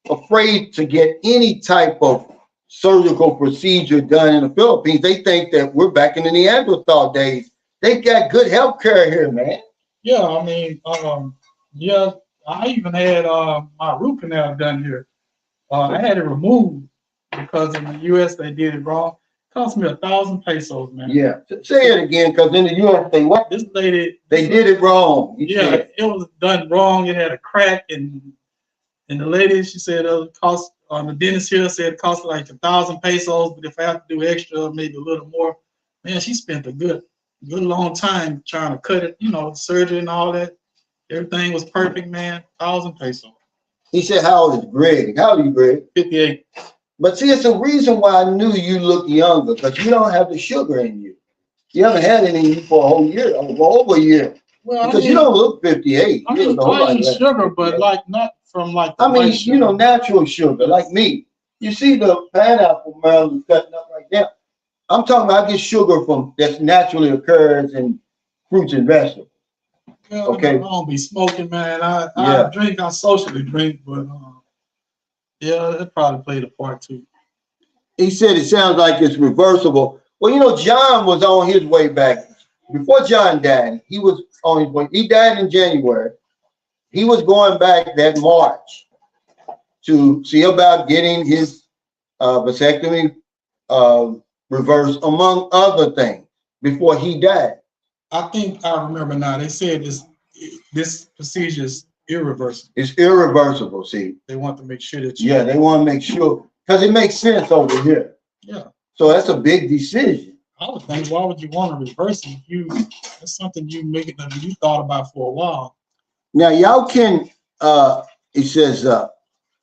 afraid to get any type of surgical procedure done in the Philippines. They think that we're back in the Neanderthal days. They got good health care here, man. Yeah, I mean, I even had my root canal done here. I had it removed because in the U.S. they did it wrong. It cost me 1,000 pesos, man. Yeah, say it again, because in the U.S. This lady, they did it wrong. It was done wrong. It had a crack, and the lady, she said it cost. The dentist here said it cost like 1,000 pesos, but if I have to do extra, maybe a little more. Man, she spent a good long time trying to cut it. You know, surgery and all that. Everything was perfect, man. 1,000 pesos. He said, "How old is Greg? How old are you, Greg?" 58. But see, it's a reason why I knew you look younger, because you don't have the sugar in you. You haven't had any in you for a whole year, or over a year. Well, because you don't look 58. I mean, plain sugar, but like not from like. I mean, you know, natural sugar, like me. You see the pineapple Maryland's cutting up right now. I'm talking about I get sugar from that naturally occurs in fruits and vegetables. Yeah, okay. I don't be smoking, man. I drink, I socially drink, but yeah, it probably played a part too. He said it sounds like it's reversible. Well, you know, John was on his way back. Before John died, he was on his way. He died in January. He was going back that March to see about getting his vasectomy reversed, among other things, before he died. I think I remember now. They said this procedure is irreversible. It's irreversible, see. They want to make sure that they want to make sure, because it makes sense over here. Yeah. So that's a big decision. I would think, why would you want to reverse it? That's something you thought about for a while. Now y'all can he says,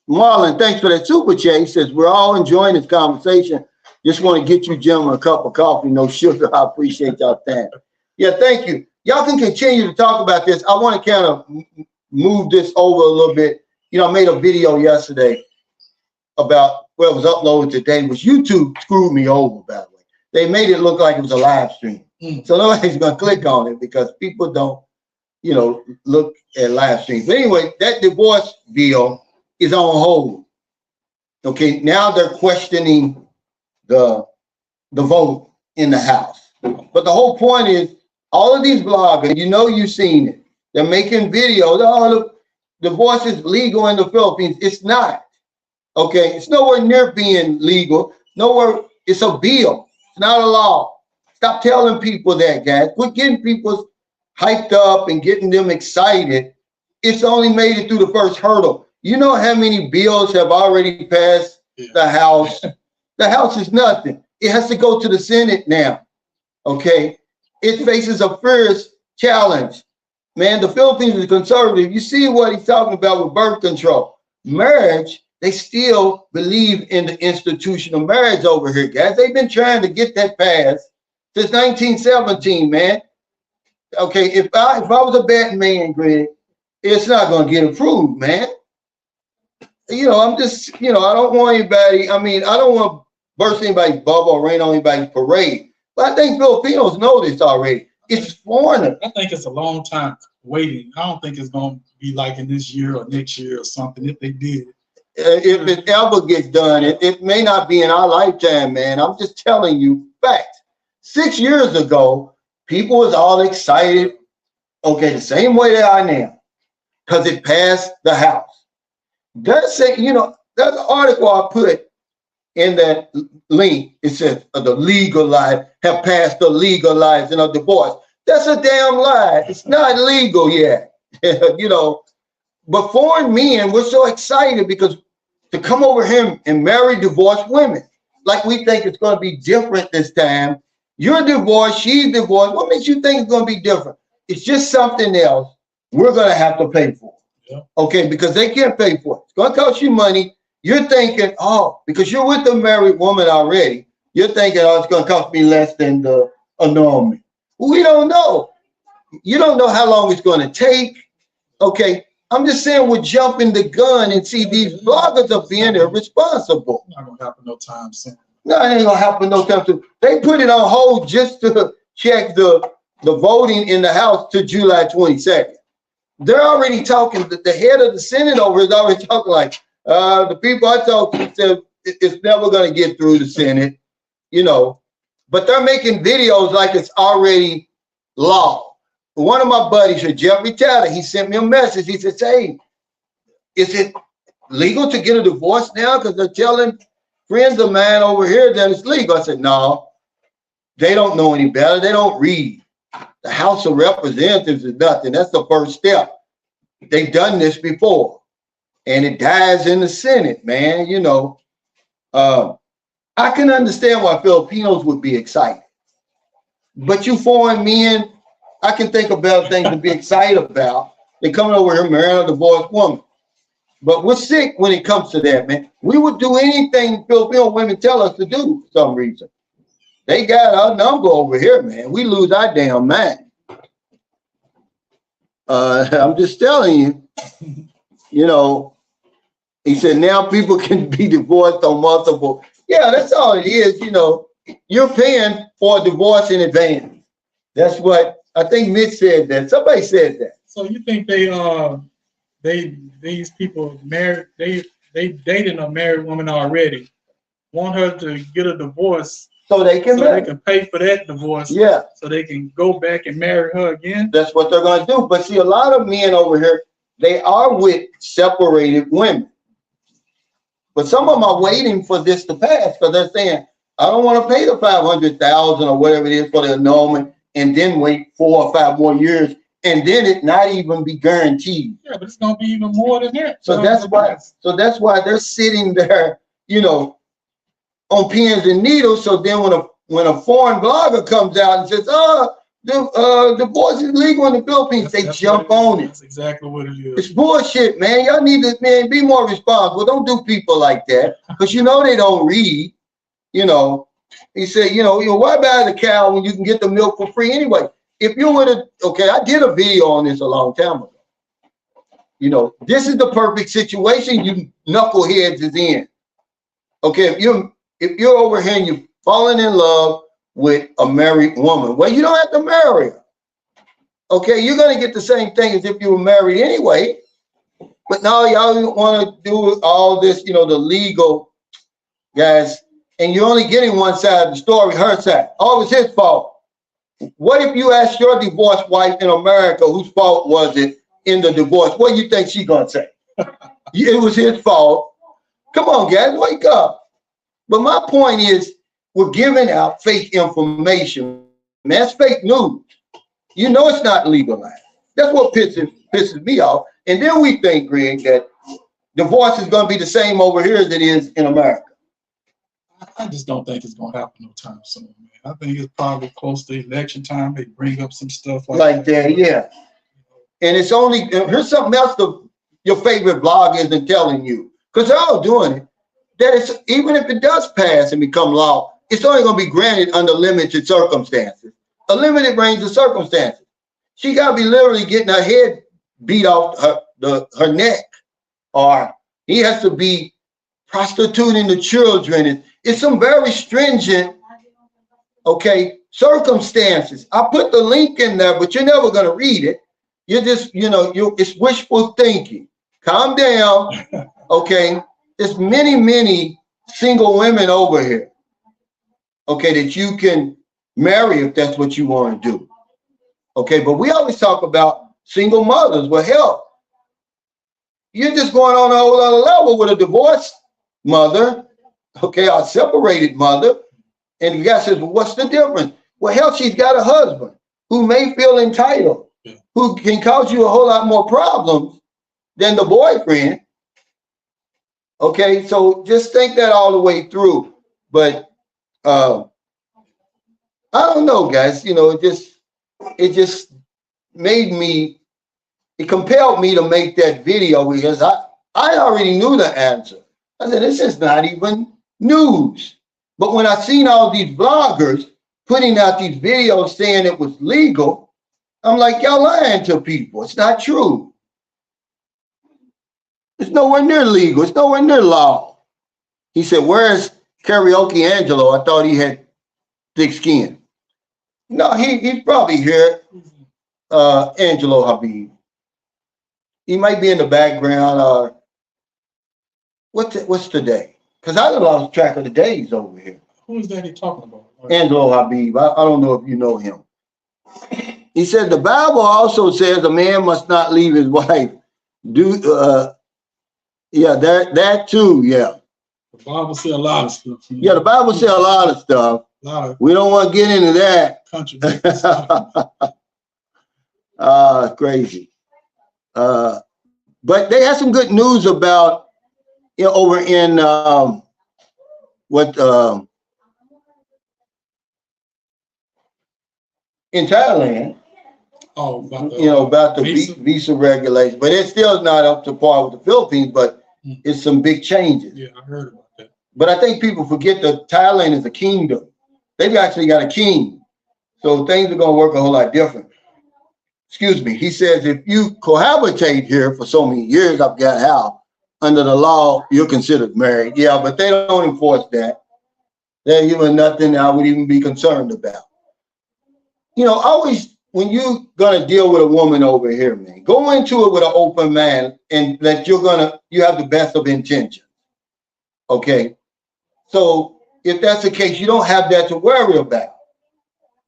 Marlon, thanks for that super chat. He says, we're all enjoying this conversation. Just want to get you gentlemen a cup of coffee, no sugar. I appreciate y'all time. Yeah, thank you. Y'all can continue to talk about this. I want to kind of move this over a little bit. You know, I made a video yesterday about, well, it was uploaded today, which YouTube screwed me over, by the way. They made it look like it was a live stream. So nobody's going to click on it because people don't, you know, look at live streams. But anyway, that divorce bill is on hold. Okay, now they're questioning the vote in the House. But the whole point is, all of these bloggers, you know, you've seen it. They're making videos. Oh, the divorce is legal in the Philippines. It's not. Okay, it's nowhere near being legal. Nowhere. It's a bill. It's not a law. Stop telling people that, guys. Quit getting people hyped up and getting them excited. It's only made it through the first hurdle. You know how many bills have already passed the House? The House is nothing. It has to go to the Senate now. Okay, it faces a fierce challenge. Man, the Philippines is conservative. You see what he's talking about with birth control. Marriage, they still believe in the institution of marriage over here, guys. They've been trying to get that passed since 1917, man. Okay, if I was a bad man, Greg, it's not going to get approved, man. I'm just, I don't want anybody, I don't want to burst anybody's bubble or rain on anybody's parade. But I think Filipinos know this already. It's foreigner. I think it's a long time waiting. I don't think it's going to be like in this year or next year or something if they did. If it ever gets done, it may not be in our lifetime, man. I'm just telling you facts. 6 years ago, people was all excited, okay, the same way they are now, because it passed the House. There's an article I put in that link. It says the legalized have passed the legalizing of divorce. That's a damn lie. It's not legal yet. But foreign men, we're so excited because to come over here and marry divorced women, like we think it's going to be different this time. You're divorced, she's divorced. What makes you think it's going to be different? It's just something else we're going to have to pay for. Yeah. Okay, because they can't pay for it. It's going to cost you money. You're thinking, because you're with a married woman already, you're thinking, it's going to cost me less than the annulment. We don't know. You don't know how long it's going to take. Okay, I'm just saying we're jumping the gun and see these bloggers are being irresponsible. Not going to happen no time soon. No, it ain't going to happen no time soon. They put it on hold just to check the voting in the House to July 22nd. They're already talking, the head of the Senate over is already talking like, the people I talked to said it's never going to get through the Senate, but they're making videos like it's already law. One of my buddies, Jeffrey Taylor, he sent me a message. He said, hey, is it legal to get a divorce now? Because they're telling friends of mine over here that it's legal. I said, no, they don't know any better. They don't read. The House of Representatives is nothing. That's the first step. They've done this before. And it dies in the Senate, man. I can understand why Filipinos would be excited. But you foreign men, I can think about things to be excited about. They're coming over here marrying a divorced woman. But we're sick when it comes to that, man. We would do anything Filipino women tell us to do for some reason. They got our number over here, man. We lose our damn mind. I'm just telling you, he said now people can be divorced on multiple. Yeah, that's all it is. You're paying for a divorce in advance. That's what I think Mitch said that. Somebody said that. So you think these people married, they dating a married woman already, want her to get a divorce so they can pay for that divorce. Yeah. So they can go back and marry her again. That's what they're going to do. But see, a lot of men over here, they are with separated women. But some of them are waiting for this to pass because they're saying, I don't want to pay the $500,000 or whatever it is for the annulment and then wait 4 or 5 more years and then it not even be guaranteed. Yeah, but it's going to be even more than that. So that's why they're sitting there, on pins and needles. So then when a foreign blogger comes out and says, divorce is legal in the Philippines, they jump on it. That's exactly what it is. It's bullshit, man. Y'all need to, be more responsible. Don't do people like that because they don't read. He said, why buy the cow when you can get the milk for free anyway? If you would have, I did a video on this a long time ago. This is the perfect situation you knuckleheads is in. Okay, if you're over here and you're falling in love with a married woman, well, you don't have to marry her. Okay, you're going to get the same thing as if you were married anyway. But now y'all want to do all this, the legal, guys, and you're only getting one side of the story, her side. Oh, it's his fault. What if you ask your divorced wife in America whose fault was it in the divorce? What do you think she's going to say? It was his fault. Come on, guys, wake up. But my point is, we're giving out fake information. Man, that's fake news. It's not legalized. That's what pisses me off. And then we think, Greg, that divorce is going to be the same over here as it is in America. I just don't think it's gonna happen no time soon, man. I think it's probably close to election time. They bring up some stuff like that, yeah. And it's only, here's something else your favorite blog isn't telling you, because they're all doing it, that it's, even if it does pass and become law, it's only going to be granted under limited circumstances, a limited range of circumstances. She got to be literally getting her head beat off her neck, or he has to be prostituting the children. It's some very stringent, okay, circumstances. I put the link in there, but you're never going to read it. You're just, it's wishful thinking. Calm down, okay? There's many single women over here, okay, that you can marry if that's what you want to do, okay? But we always talk about single mothers. Well, hell, you're just going on a whole other level with a divorced mother, okay, or a separated mother, and the guy says, well, what's the difference? Well, hell, she's got a husband who may feel entitled, who can cause you a whole lot more problems than the boyfriend. Okay, so just think that all the way through. But I don't know, guys. It just made me, it compelled me to make that video, because I already knew the answer. I said, this is not even news. But when I seen all these bloggers putting out these videos saying it was legal, I'm like, y'all lying to people. It's not true. It's nowhere near legal. It's nowhere near law. He said, where's Karaoke Angelo? I thought he had thick skin. No, he's probably here. Angelo Habib. He might be in the background. Or what's today? Because I lost track of the days over here. Who is that he talking about? Angelo Habib. I don't know if you know him. He said the Bible also says a man must not leave his wife. That too, yeah. The Bible says a lot of stuff. Yeah, the Bible says a lot of stuff. We don't want to get into that. Crazy. But they had some good news about, over in in Thailand. Oh, about the visa regulations, but it's still not up to par with the Philippines, but it's some big changes. Yeah, I heard about that. But I think people forget that Thailand is a kingdom. They've actually got a king. So things are going to work a whole lot different. Excuse me. He says, if you cohabitate here for so many years, I've got how, under the law, you're considered married. Yeah, but they don't enforce that. There's even nothing I would even be concerned about. Always, when you're going to deal with a woman over here, man, go into it with an open mind and that you have the best of intentions. Okay. So if that's the case, you don't have that to worry about.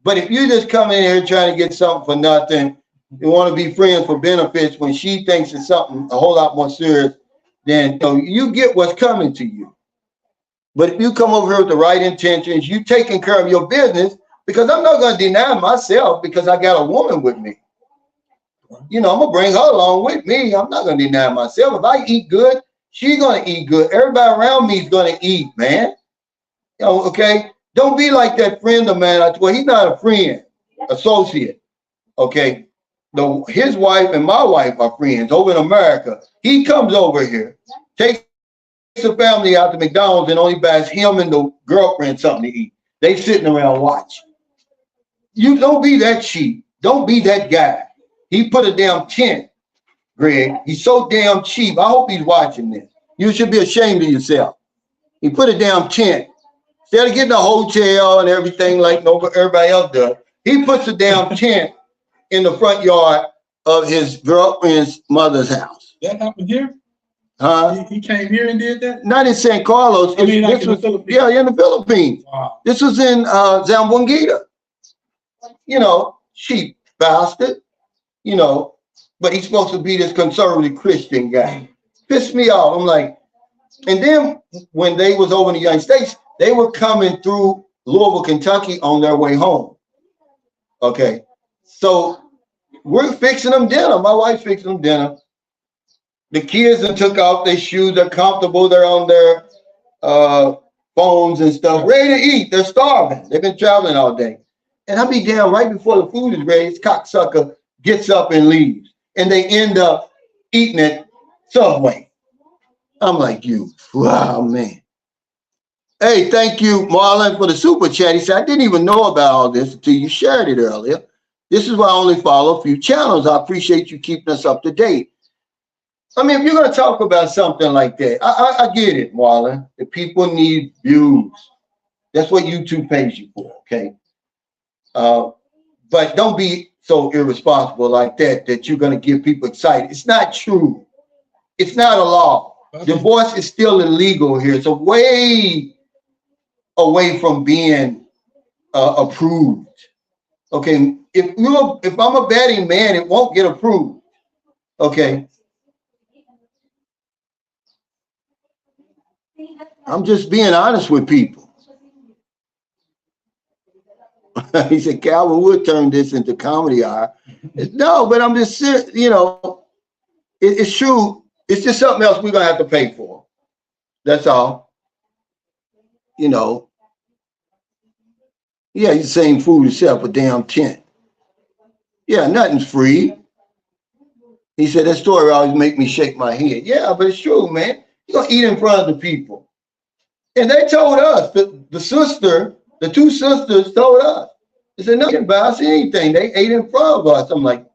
But if you just come in here trying to get something for nothing, you want to be friends for benefits when she thinks it's something a whole lot more serious, then you get what's coming to you. But if you come over here with the right intentions, you taking care of your business, because I'm not going to deny myself because I got a woman with me. I'm going to bring her along with me. I'm not going to deny myself. If I eat good, she's going to eat good. Everybody around me is going to eat, man. Okay? Don't be like that friend of mine. Well, he's not a friend, associate. Okay? His wife and my wife are friends over in America. He comes over here, takes the family out to McDonald's and only buys him and the girlfriend something to eat. They sitting around watching. You don't be that cheap. Don't be that guy. He put a damn tent, Greg. He's so damn cheap. I hope he's watching this. You should be ashamed of yourself. He put a damn tent. Instead of getting a hotel and everything like everybody else does, he puts a damn tent in the front yard of his girlfriend's mother's house. That happened here? Huh? He came here and did that? Not in San Carlos. I mean, like in the Philippines. Yeah, in the Philippines. Wow. This was in Zamboanga. Cheap bastard. But he's supposed to be this conservative Christian guy. Pissed me off. I'm like, and then when they was over in the United States, they were coming through Louisville, Kentucky on their way home. Okay. So we're fixing them dinner. My wife's fixing them dinner. The kids that took off their shoes. They're comfortable. They're on their phones and stuff, ready to eat. They're starving. They've been traveling all day. And I'll be damn right before the food is ready, this cocksucker gets up and leaves. And they end up eating at Subway. I'm like, you, wow, man. Hey, thank you, Marlon, for the super chat. He said, I didn't even know about all this until you shared it earlier. This is why I only follow a few channels. I appreciate you keeping us up to date. I mean, if you're going to talk about something like that, I get it, Marlon. The people need views. That's what YouTube pays you for, okay? But don't be so irresponsible like that you're going to get people excited. It's not true. It's not a law. Divorce is still illegal here. It's way away from being approved. Okay, if I'm a betting man, it won't get approved. Okay. I'm just being honest with people. He said Calvin would turn this into comedy hour. No, but I'm just, you know, it's true. It's just something else we're gonna have to pay for. That's all. You know. Yeah, you're saying food yourself a damn tent. Yeah, nothing's free. He said that story always make me shake my head. Yeah, but it's true, man. You're gonna eat in front of the people. And they told us, the two sisters told us. They said, no, they didn't buy us anything. They ate in front of us. I'm like,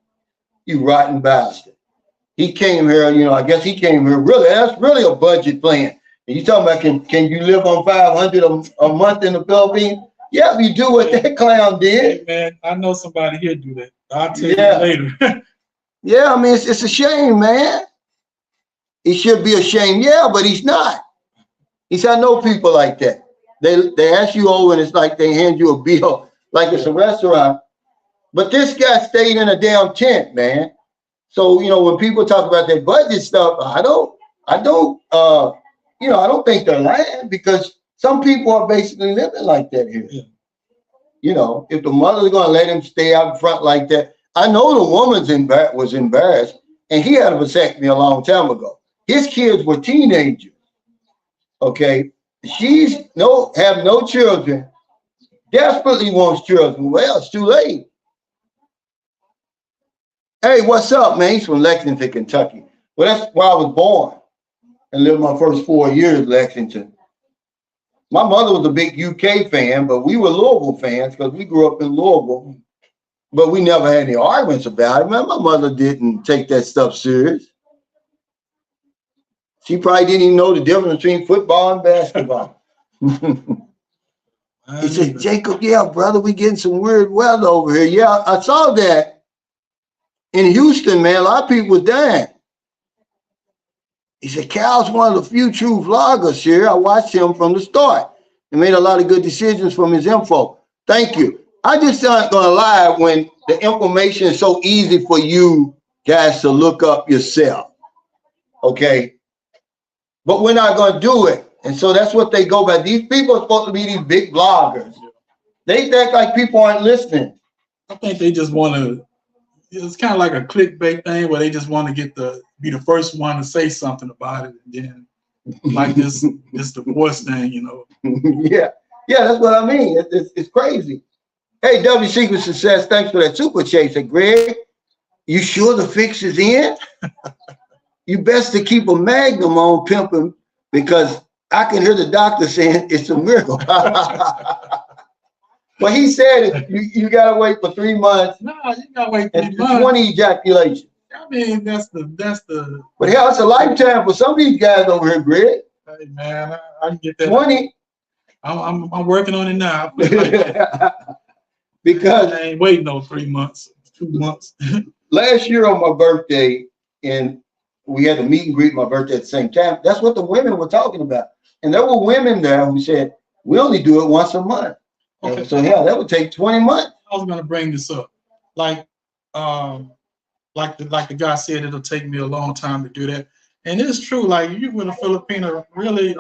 you rotten bastard. He came here, you know, I guess he came here really, that's really a budget plan. And you talking about can you live on $500 a month in the Philippines? Yeah, if you do what that clown did. Hey, man, I know somebody here do that. I'll tell you later. Yeah, I mean, it's a shame, man. He should be ashamed. Yeah, but he's not. He said, I know people like that. They ask you over and it's like they hand you a bill like it's a restaurant. But this guy stayed in a damn tent, man. So, you know, when people talk about their budget stuff, I don't think they're lying because some people are basically living like that here. Yeah. You know, if the mother's going to let him stay out in front like that, I know the woman was embarrassed and he had a vasectomy a long time ago. His kids were teenagers. Okay. She's have no children, desperately wants children. Well, it's too late. Hey, what's up, man? He's from Lexington, Kentucky. Well, that's where I was born and lived my first 4 years in Lexington. My mother was a big UK fan, but we were Louisville fans because we grew up in Louisville. But we never had any arguments about it. Man, my mother didn't take that stuff serious. She probably didn't even know the difference between football and basketball. He said, Jacob, yeah, brother, we getting some weird weather over here. Yeah, I saw that in Houston, man. A lot of people was dying. He said, Cal's one of the few true vloggers here. I watched him from the start and made a lot of good decisions from his info. Thank you. I just aren't going to lie when the information is so easy for you guys to look up yourself. Okay. But we're not going to do it. And so that's what they go by. These people are supposed to be these big bloggers. They act like people aren't listening. I think they just want to, it's kind of like a clickbait thing where they just want to be the first one to say something about it. And then like this divorce thing, you know. Yeah, that's what I mean. It's crazy. Hey, W Secret Success, thanks for that super chaser, Greg. You sure the fix is in? You best to keep a magnum on pimping because I can hear the doctor saying it's a miracle. But he said you gotta wait for 3 months. No, you gotta wait 3 months. 20 ejaculations. I mean, that's the. But hell, it's a lifetime for some of these guys over here, Greg. Hey man, I can get that. 20. I'm working on it now. Because I ain't waiting no 3 months, 2 months. Last year on my birthday, and we had a meet and greet my birthday at the same time. That's what the women were talking about. And there were women there who said, we only do it once a month. Okay. So hell, that would take 20 months. I was gonna bring this up. Like the guy said, it'll take me a long time to do that. And it's true, like you with a Filipino really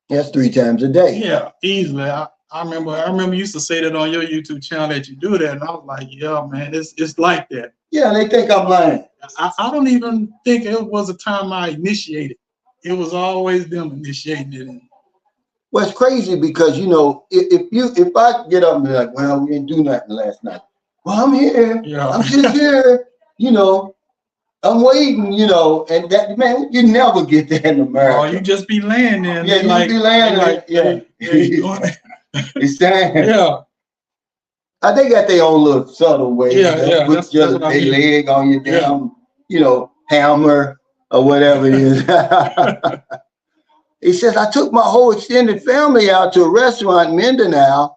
that's 3 times a day. Yeah, easily. I remember you used to say that on your YouTube channel that you do that, and I was like, yeah, man, it's like that. Yeah, they think I'm lying. I don't even think it was a time I initiated. It was always them initiating it. Well, it's crazy because if I get up and be like, well, we didn't do nothing last night. Well, I'm here. Yeah. I'm just here. I'm waiting. And that, man, you never get that in America. Oh, you just be laying there. And Yeah, they like, be laying there. like, Yeah, they doing it. it's saying. Yeah. They got their own little subtle way. Yeah. Put their leg on your damn, hammer or whatever it is. He says, I took my whole extended family out to a restaurant in Mindanao.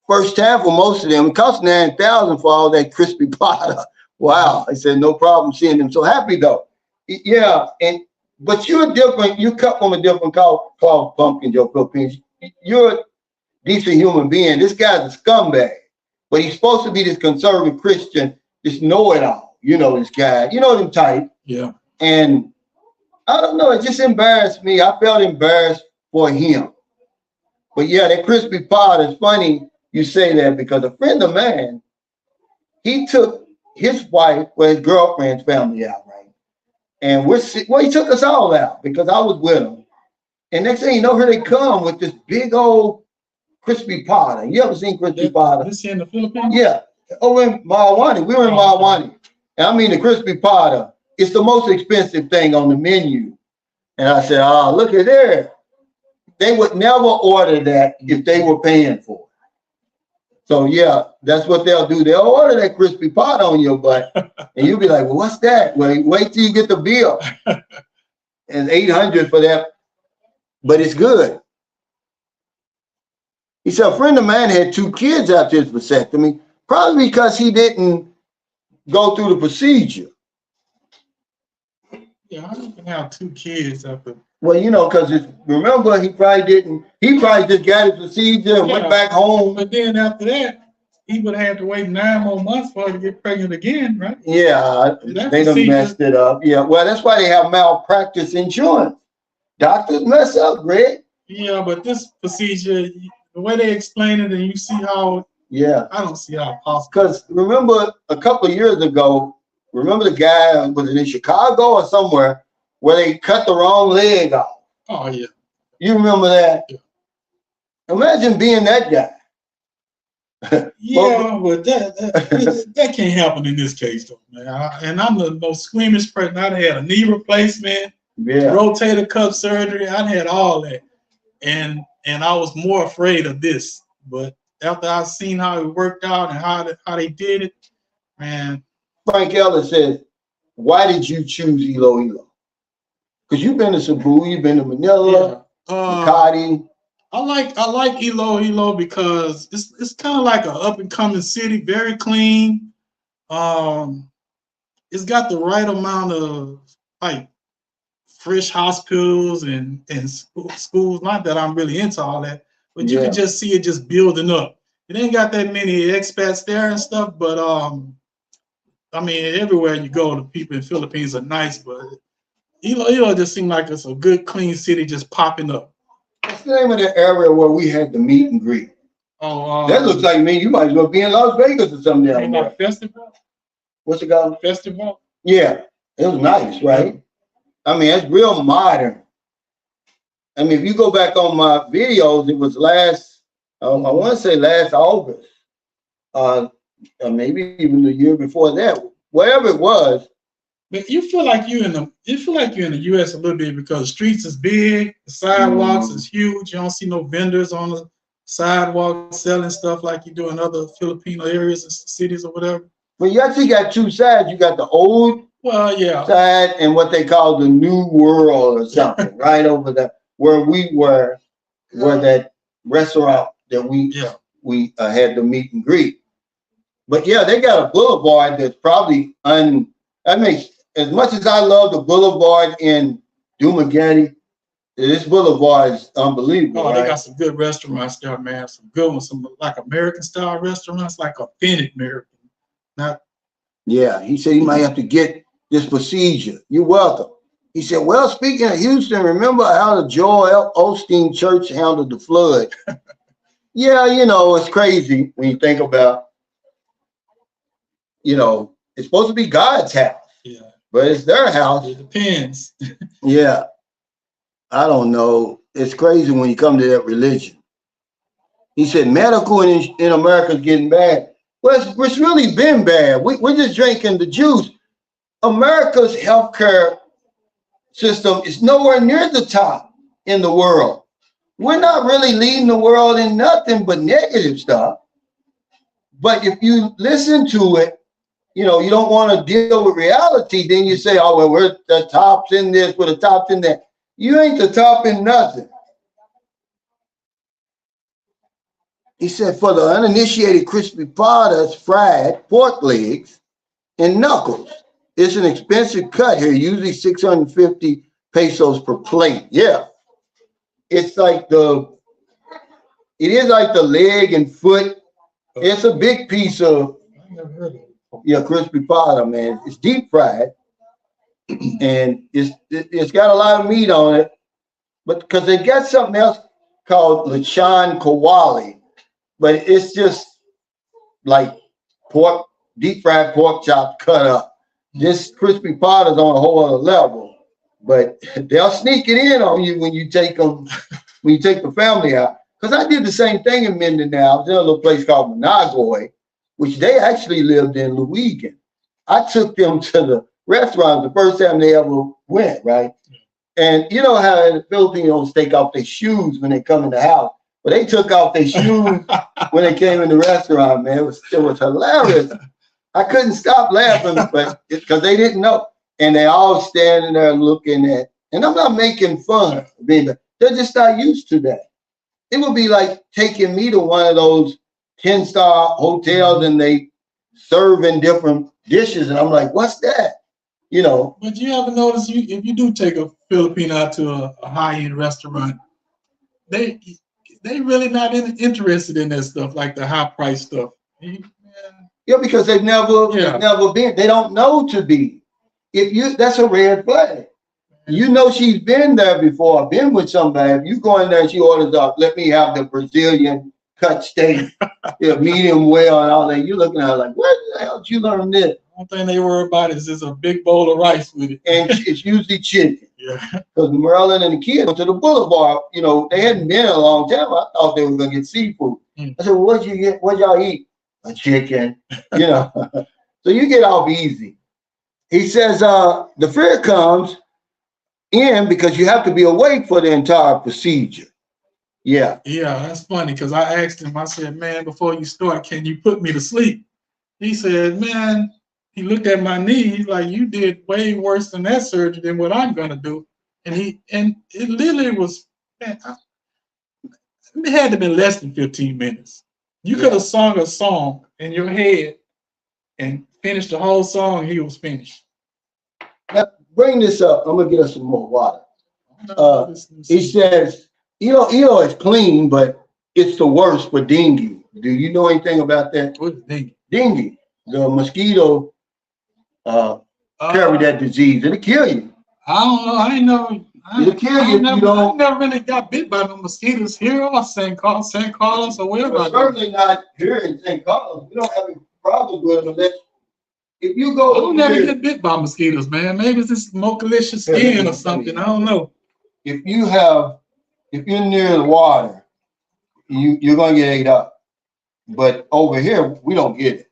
First time for most of them. It cost $9,000 for all that crispy pata. Wow. I said, no problem seeing them so happy though. Yeah. But you're different. You cut from a different cloth, Pumpkin Joe Philippines. You're a decent human being. This guy's a scumbag. But he's supposed to be this conservative Christian, this know-it-all. This guy. Them type. Yeah. And I don't know. It just embarrassed me. I felt embarrassed for him. But yeah, that crispy pata is funny you say that because a friend of mine, he took his wife, his girlfriend's family out, right? And he took us all out because I was with him. And next thing you know, here they come with this big old crispy pata. You ever seen crispy pata? This here in the Philippines? Yeah. Over in Mawani. We were in Mawani. And I mean, the crispy pata, it's the most expensive thing on the menu. And I said, look at there. They would never order that if they were paying for it. So yeah, that's what they'll do. They'll order that crispy pata on your butt. And you'll be like, well, what's that? Well, wait till you get the bill. And $800 for that. But it's good. He said a friend of mine had 2 kids after his vasectomy, probably because he didn't go through the procedure. Yeah, I can have 2 kids after. Well, because remember, he probably just got his procedure and went back home. But then after that, he would have to wait 9 more months for her to get pregnant again, right? Yeah, they done messed it up. Yeah, well, that's why they have malpractice insurance. Doctors mess up, Greg. Yeah, but this procedure, the way they explain it, and you see how. Yeah. I don't see how possible. Because remember, a couple of years ago, remember the guy, was it in Chicago or somewhere, where they cut the wrong leg off? Oh, yeah. You remember that? Yeah. Imagine being that guy. Yeah, but that can't happen in this case, though, man. And I'm the most squeamish person. I'd had a knee replacement, rotator cuff surgery. I'd had all that, and I was more afraid of this. But after I've seen how it worked out and how they did it, man. Frank Ellis says, "Why did you choose Iloilo? Because you've been to Cebu, you've been to Manila, Makati." I like Iloilo because it's kind of like an up and coming city, very clean. It's got the right amount of like fresh hospitals and schools. Not that I'm really into all that, but you can just see it just building up. It ain't got that many expats there and stuff, but I mean, everywhere you go, the people in the Philippines are nice, but Iloilo just seems like it's a good, clean city just popping up. What's the name of the area where we had the meet and greet? Oh, that looks like me. You might as well be in Las Vegas or something down there. Festival? What's it called? Festival? Yeah, it was nice, right? I mean, it's real modern. I mean, if you go back on my videos, it was I want to say last August, maybe even the year before that. Whatever it was. But you feel like you're in the U.S. a little bit because the streets is big, the sidewalks is huge. You don't see no vendors on the sidewalk selling stuff like you do in other Filipino areas and cities or whatever. But you actually got 2 sides. You got the old side and what they call the new world or something, right over there where we were, where that restaurant that we had the meet and greet. But yeah, they got a boulevard that's probably as much as I love the boulevard in Debunking, this boulevard is unbelievable. Oh, they got some good restaurants there, man. Some good ones, some like American style restaurants, like authentic American. He said he might have to get this procedure. You're welcome. He said, well, speaking of Houston, remember how the Joel Osteen Church handled the flood? Yeah, it's crazy when you think about, it's supposed to be God's house. Yeah. But it's their house. It depends. Yeah. I don't know. It's crazy when you come to that religion. He said medical in America is getting bad. Well, it's really been bad. We're just drinking the juice. America's healthcare system is nowhere near the top in the world. We're not really leading the world in nothing but negative stuff. But if you listen to it, you know, you don't want to deal with reality, then you say, oh, well, we're the tops in this, we're the tops in that. You ain't the top in nothing. He said, for the uninitiated, crispy potatoes, fried pork legs, and knuckles. It's an expensive cut here, usually 650 pesos per plate. Yeah. It's like it is like the leg and foot. It's a big piece of, crispy potato, man. It's deep fried. And it's got a lot of meat on it. But because they got something else called lechon kawali. But it's just like pork, deep fried pork chop cut up. This crispy potatoes on a whole other level. But they'll sneak it in on you when you take them, when you take the family out. Because I did the same thing in Mindanao. I was in a little place called Managoy, which they actually lived in Luigan. I took them to the restaurant the first time they ever went, right? And you know how in the Philippines don't take off their shoes when they come in the house. But they took off their shoes when they came in the restaurant, man. It was hilarious. I couldn't stop laughing, but because they didn't know. And they all standing there looking at, and I'm not making fun. They're just not used to that. It would be like taking me to one of those 10-star hotels and they serving different dishes. And I'm like, what's that? You know. But you ever notice if you do take a Filipino out to a high-end restaurant, they really not interested in that stuff, like the high price stuff. Yeah, because they've never been. They don't know to be. That's a red flag. You know she's been there before, been with somebody. If you go in there and she orders up, let me have the Brazilian cut steak, medium well and all that. You're looking at her like, where the hell did you learn this? One thing they worry about is just a big bowl of rice with it. And it's usually chicken. Yeah. Because Merlin and the kids went to the boulevard, you know, they hadn't been in a long time. I thought they were going to get seafood. I said, well, what'd you get? What'd y'all eat? A chicken, you know. So you get off easy. He says, the fear comes in because you have to be awake for the entire procedure. Yeah. Yeah, that's funny because I asked him, I said, man, before you start, can you put me to sleep? He said, man, he looked at my knee. He's like, you did way worse than that surgery than what I'm going to do. And it literally was, man, it had to have been less than 15 minutes. You could have sung a song in your head and finished the whole song. He was finished. Now, bring this up. I'm going to get us some more water. He says, you know, it's clean, but it's the worst for dengue. Do you know anything about that? What's dengue? Dengue. The mosquito carry that disease. It'll kill you. I don't know. I ain't know. It'll kill you if you don't. I never really got bit by the mosquitoes here or St. Carlos or wherever. Well, certainly not here in St. Carlos. We don't have any problems with them unless if you go. I don't never get bit by mosquitoes, man. Maybe it's just mucilicious skin or something. I don't know. If you're near the water, you're gonna get ate up. But over here, we don't get it.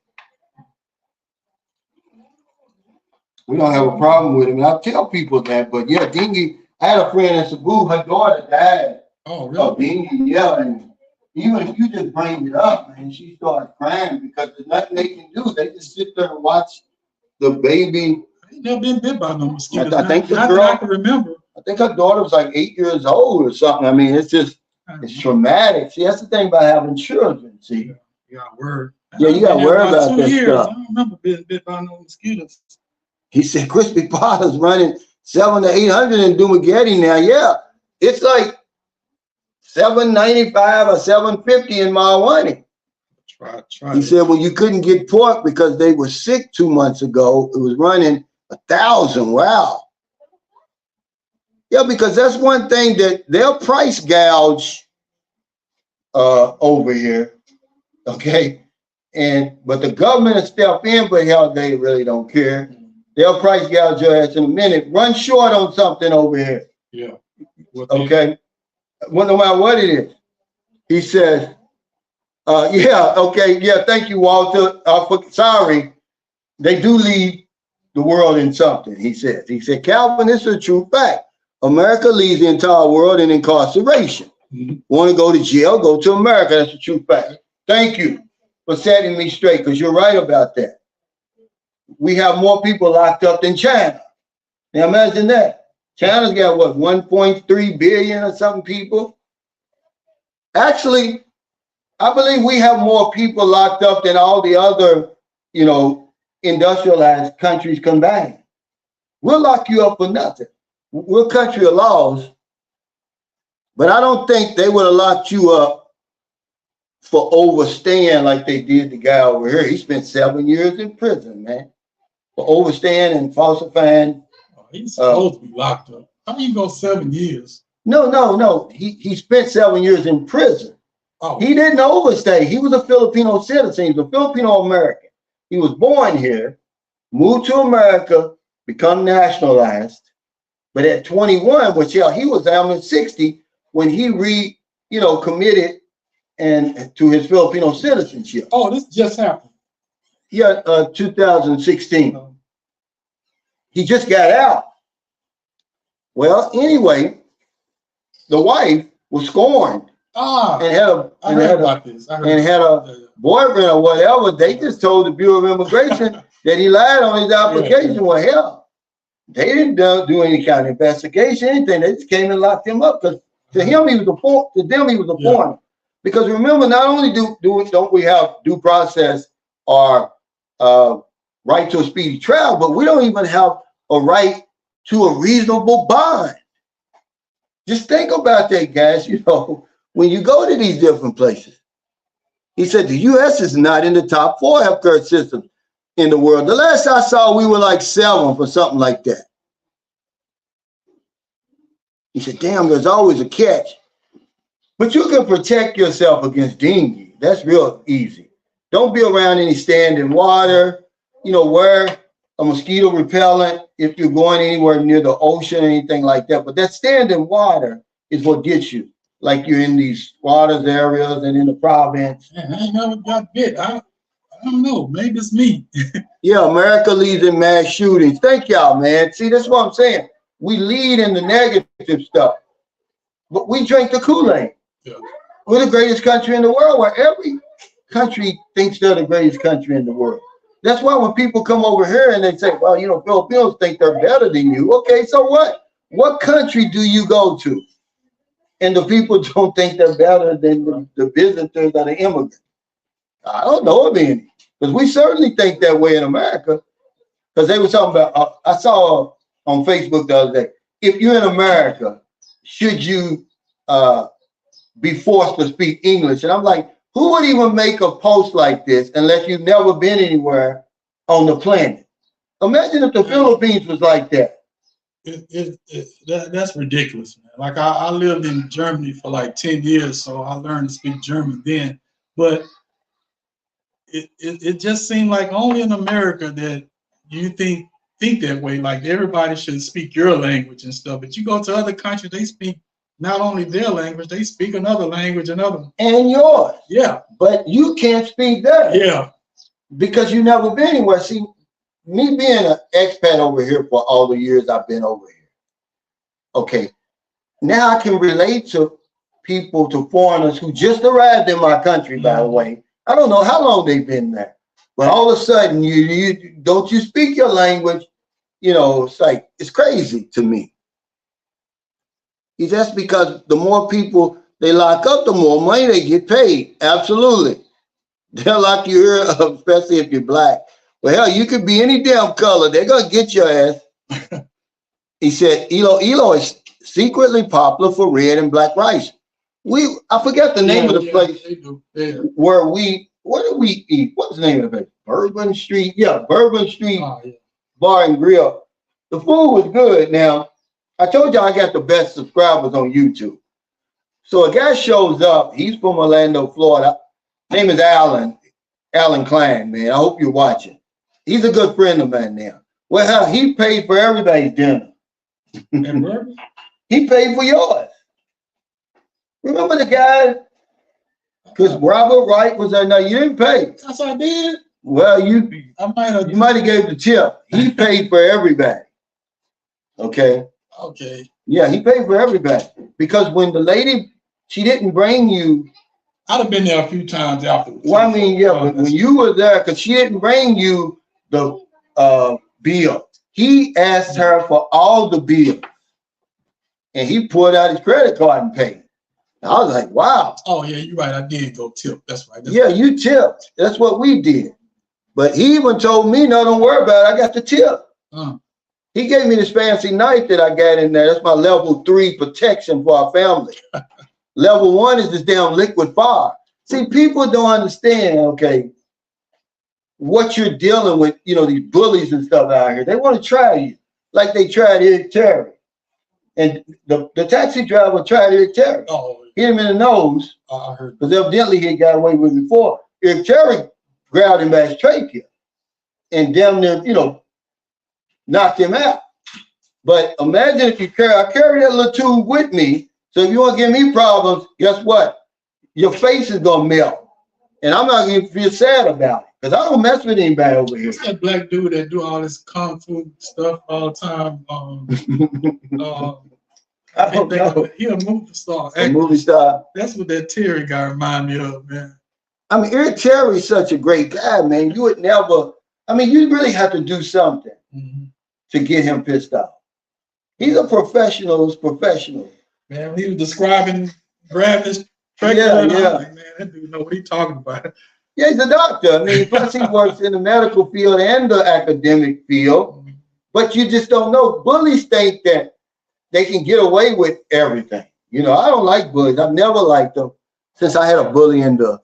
We don't have a problem with it. And I tell people that, but yeah, dengue. I had a friend in Cebu, her daughter died. Oh, really? Of dengue, yeah. And even if you just bring it up, and she started crying because there's nothing they can do. They just sit there and watch the baby. I ain't never been bit by no mosquitoes. I think the girl, I can remember. I think her daughter was like 8 years old or something. I mean, it's traumatic. See, that's the thing about having children. See, you got word. Yeah, you got to worry about that stuff. I don't remember being bit by no mosquitoes. He said crispy potatoes running 700 to 800 in Dumageddon now. Yeah, it's like $7.95 or $7.50 in Mahwani. Try. He said, well, you couldn't get pork because they were sick 2 months ago. It was running 1,000. Wow. Yeah, because that's one thing that they'll price gouge over here. Okay. But the government will step in, but hell, they really don't care. They'll price gouge your ass in a minute. Run short on something over here. Yeah. Okay. Well, no matter what it is. He says, yeah, okay, yeah, thank you, Walter. Sorry, they do lead the world in something, he says. He said, Calvin, this is a true fact. America leads the entire world in incarceration. Want to go to jail, go to America. That's a true fact. Thank you for setting me straight, because you're right about that. We have more people locked up than China. Now imagine that. China's got what, 1.3 billion or something people? Actually, I believe we have more people locked up than all the other, industrialized countries combined. We'll lock you up for nothing. We're a country of laws, but I don't think they would have locked you up for overstaying like they did the guy over here. He spent 7 years in prison, man, for overstaying and falsifying. Oh, he's supposed to be locked up. How you go 7 years? No. He spent 7 years in prison. Oh. He didn't overstay. He was a Filipino citizen. He was a Filipino American. He was born here, moved to America, become nationalized. But at 21, which he was almost 60 when he committed and to his Filipino citizenship. Oh, this just happened. Yeah, 2016. He just got out. Well, anyway, the wife was scorned. And had a boyfriend or whatever. They just told the Bureau of Immigration that he lied on his application. Yeah. Well, hell, they didn't do any kind of investigation, anything. They just came and locked him up, because to him he was a them he was a foreigner. Because remember, not only don't we have due process or right to a speedy trial, but we don't even have a right to a reasonable bond. Just think about that, guys. When you go to these different places, he said the U.S. is not in the top 4 healthcare systems in the world. The last I saw, we were like 7 for something like that. He said, damn, there's always a catch. But you can protect yourself against dengue. That's real easy. Don't be around any standing water. Wear a mosquito repellent if you're going anywhere near the ocean or anything like that. But that standing water is what gets you. Like you're in these waters areas and in the province. Man, I ain't never got bit. I don't know. Maybe it's me. Yeah, America leads in mass shootings. Thank y'all, man. See, that's what I'm saying. We lead in the negative stuff, but we drink the Kool-Aid. Yeah. We're the greatest country in the world, where every country thinks they're the greatest country in the world. That's why when people come over here and they say, well, Filipinos think they're better than you. Okay, so what? What country do you go to? And the people don't think they're better than the visitors or the immigrants. I don't know of any, because we certainly think that way in America. Because they were talking about, I saw on Facebook the other day, if you're in America, should you be forced to speak English? And I'm like, who would even make a post like this unless you've never been anywhere on the planet? Imagine if the Philippines was like that. That's ridiculous, man. Like I lived in Germany for like 10 years, so I learned to speak German then. But it just seemed like only in America that you think that way. Like everybody should speak your language and stuff. But you go to other countries, they speak not only their language, they speak another language, and yours. Yeah, but you can't speak theirs. Yeah, because you never been anywhere. See, me being an expat over here for all the years I've been over here, okay, now I can relate to people, to foreigners who just arrived in my country, by the way. I don't know how long they've been there, but all of a sudden, you don't speak your language, it's like, it's crazy to me. That's because the more people they lock up, the more money they get paid. Absolutely. They'll lock you here, especially if you're black. Well, hell, you could be any damn color. They're going to get your ass. He said, Elo is secretly popular for red and black rice. I forget the name of the place where what do we eat? What's the name of it? Bourbon Street. Yeah, Bourbon Street Bar and Grill. The food was good. Now, I told you I got the best subscribers on YouTube. So a guy shows up. He's from Orlando, Florida. Name is Alan Klein, man. I hope you're watching. He's a good friend of mine now. Well, he paid for everybody's dinner. He paid for yours. Remember the guy? Because Robert Wright was there. No, you didn't pay. Yes, I did. Well, you might have gave the tip. He paid for everybody. Okay. Okay. Yeah, he paid for everybody because when the lady, she didn't bring you. I'd have been there a few times afterwards. Well, I mean, yeah, when you were there, because she didn't bring you the bill. He asked her for all the bills, and he pulled out his credit card and paid. And I was like, wow. Oh yeah, you're right. I did go tip. That's right. Yeah, you tipped. That's what we did. But he even told me, no, don't worry about it. I got the tip. He gave me this fancy knife that I got in there. That's my level 3 protection for our family. Level 1 is this damn liquid fire. See, people don't understand, okay, what you're dealing with, you know, these bullies and stuff out here. They want to try you like they tried Eric Terry. And the taxi driver tried Eric Terry. Oh, hit him in the nose. I heard. Because evidently he got away with it before. Eric Terry grabbed him by his trachea and damn near, you know, knocked him out. But imagine if you I carry that little tube with me. So if you want to give me problems, guess what? Your face is gonna melt. And I'm not gonna feel sad about it. Because I don't mess with anybody over here. What's that black dude that do all this kung fu stuff all the time? I don't know. He a movie star. A movie star. That's what that Terry guy remind me of, man. I mean, Eric Terry's such a great guy, man. You would never, I mean, you really have to do something to get him pissed off. He's a professional's professional. Man, he was describing grabbing his trachea. Yeah. Like, man, that dude know what he's talking about. Yeah, he's a doctor. I mean, plus he works in the medical field and the academic field. But you just don't know. Bullies think that they can get away with everything. You know, I don't like bullies. I've never liked them since I had a bully in the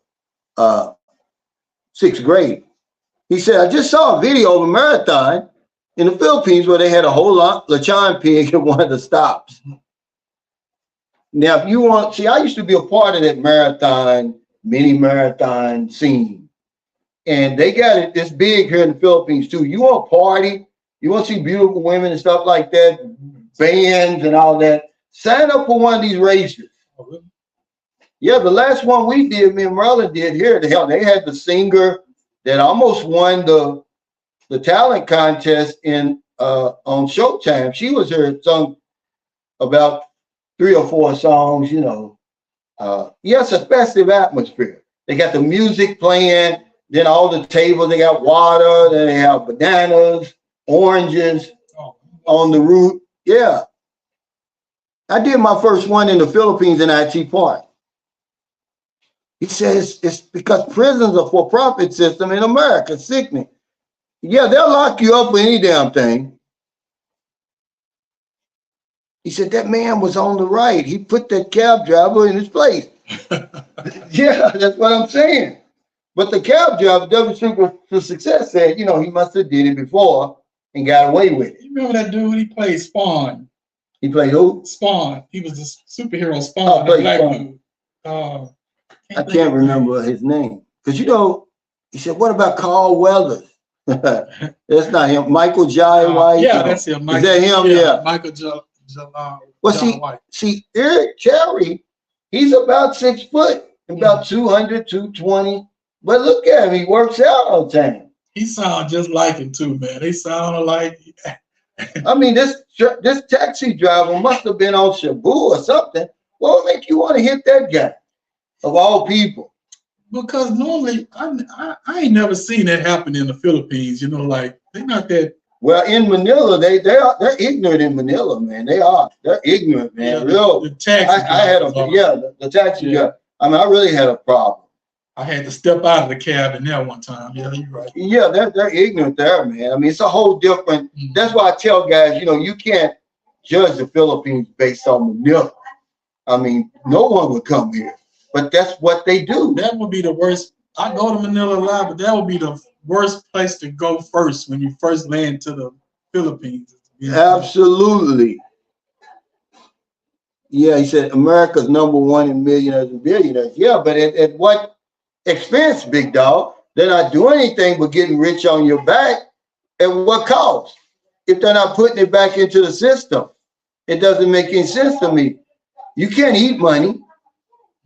6th grade. He said, I just saw a video of a marathon in the Philippines where they had a whole lot lechon pig at one of the stops. Now, if you want, see, I used to be a part of that mini marathon scene. And they got it this big here in the Philippines too. You want to party, you want to see beautiful women and stuff like that, bands and all that, sign up for one of these races. Yeah, the last one we did, me and Marlon did here, they had the singer that almost won the talent contest in on Showtime. She was here, sung about 3 or 4 songs, you know. Yes, a festive atmosphere. They got the music playing, then all the tables, they got water, then they have bananas, oranges on the route. Yeah. I did my first one in the Philippines in IT Park. He says it's because prisons are for-profit system in America, sickening. Yeah, they'll lock you up for any damn thing. He said that man was on the right. He put that cab driver in his place. Yeah, that's what I'm saying. But the cab driver, W for Success, said, you know, he must have did it before and got away with it. You remember that dude? He played Spawn. He played who? Spawn. He was the superhero Spawn. The black dude. I can't remember his name. Because, you know, he said, what about Carl Weathers? That's not him. Michael Jai White. Yeah, that's him. Is that him? Yeah. Michael Jai White. See, Eric Terry, he's about 6 foot, about 200, 220. But look at him. He works out all the time. He sounds just like him too, man. They sound alike. I mean, this taxi driver must have been on Shabu or something. What would make you want to hit that guy, of all people? Because normally, I ain't never seen that happen in the Philippines. You know, like they're not that. Well, in Manila, they're ignorant in Manila, man. They're ignorant, man. Yeah, real. The taxi. I had the taxi guy. I mean, I really had a problem. I had to step out of the cab in there one time. Yeah, you're right. Yeah, they're ignorant there, man. I mean, it's a whole different. That's why I tell guys, you know, you can't judge the Philippines based on Manila. I mean, no one would come here, but that's what they do. That would be the worst. I go to Manila a lot, but that would be the worst place to go first when you first land to the Philippines. You know? Absolutely. Yeah, he said America's #1 in millionaires and billionaires. Yeah, but at what expense, big dog? They're not doing anything but getting rich on your back. At what cost? If they're not putting it back into the system, it doesn't make any sense to me. You can't eat money.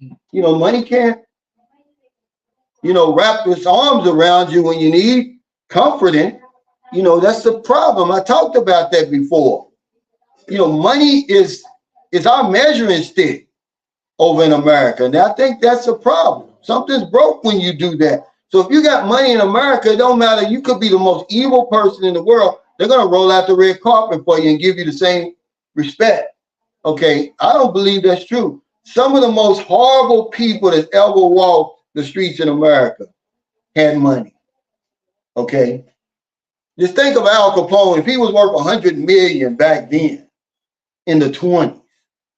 You know, money can't, you know, wrap its arms around you when you need comforting. You know, that's the problem. I talked about that before. You know, money is our measuring stick over in America. And I think that's a problem. Something's broke when you do that. So if you got money in America, it don't matter. You could be the most evil person in the world. They're going to roll out the red carpet for you and give you the same respect. Okay, I don't believe that's true. Some of the most horrible people that ever walked the streets in America had money. Okay, just think of Al Capone. If he was worth 100 million back then in the 20s,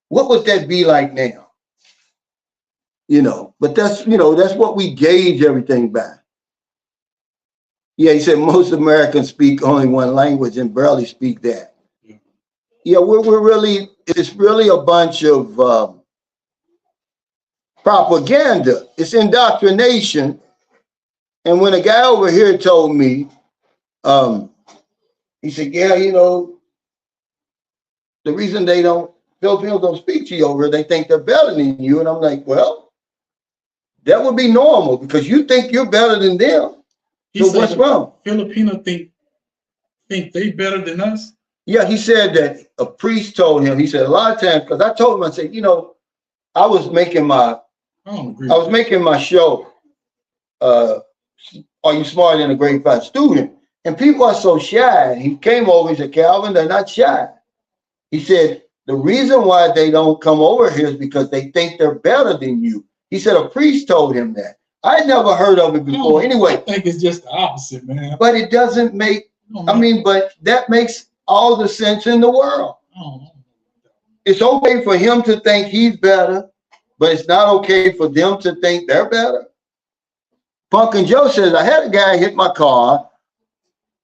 what would that be like now? You know, but that's, you know, that's what we gauge everything by. Yeah, he said most Americans speak only one language and barely speak that. Yeah, we're really, it's really a bunch of propaganda. It's indoctrination. And when a guy over here told me, he said, yeah, you know, the reason Filipinos don't speak to you over here, they think they're better than you. And I'm like, well, that would be normal because you think you're better than them. So what's wrong? Filipino think they better than us? Yeah, he said that a priest told him, he said a lot of times, because I told him, I said, you know, I was making my show, Are You Smarter Than a Grade 5 Student? And people are so shy. He came over, he said, Calvin, they're not shy. He said, the reason why they don't come over here is because they think they're better than you. He said a priest told him that. I'd never heard of it before. Anyway. I think it's just the opposite, man. But it doesn't make, I mean, but that makes all the sense in the world. It's okay for him to think he's better, but it's not okay for them to think they're better. Punk and Joe says, I had a guy hit my car,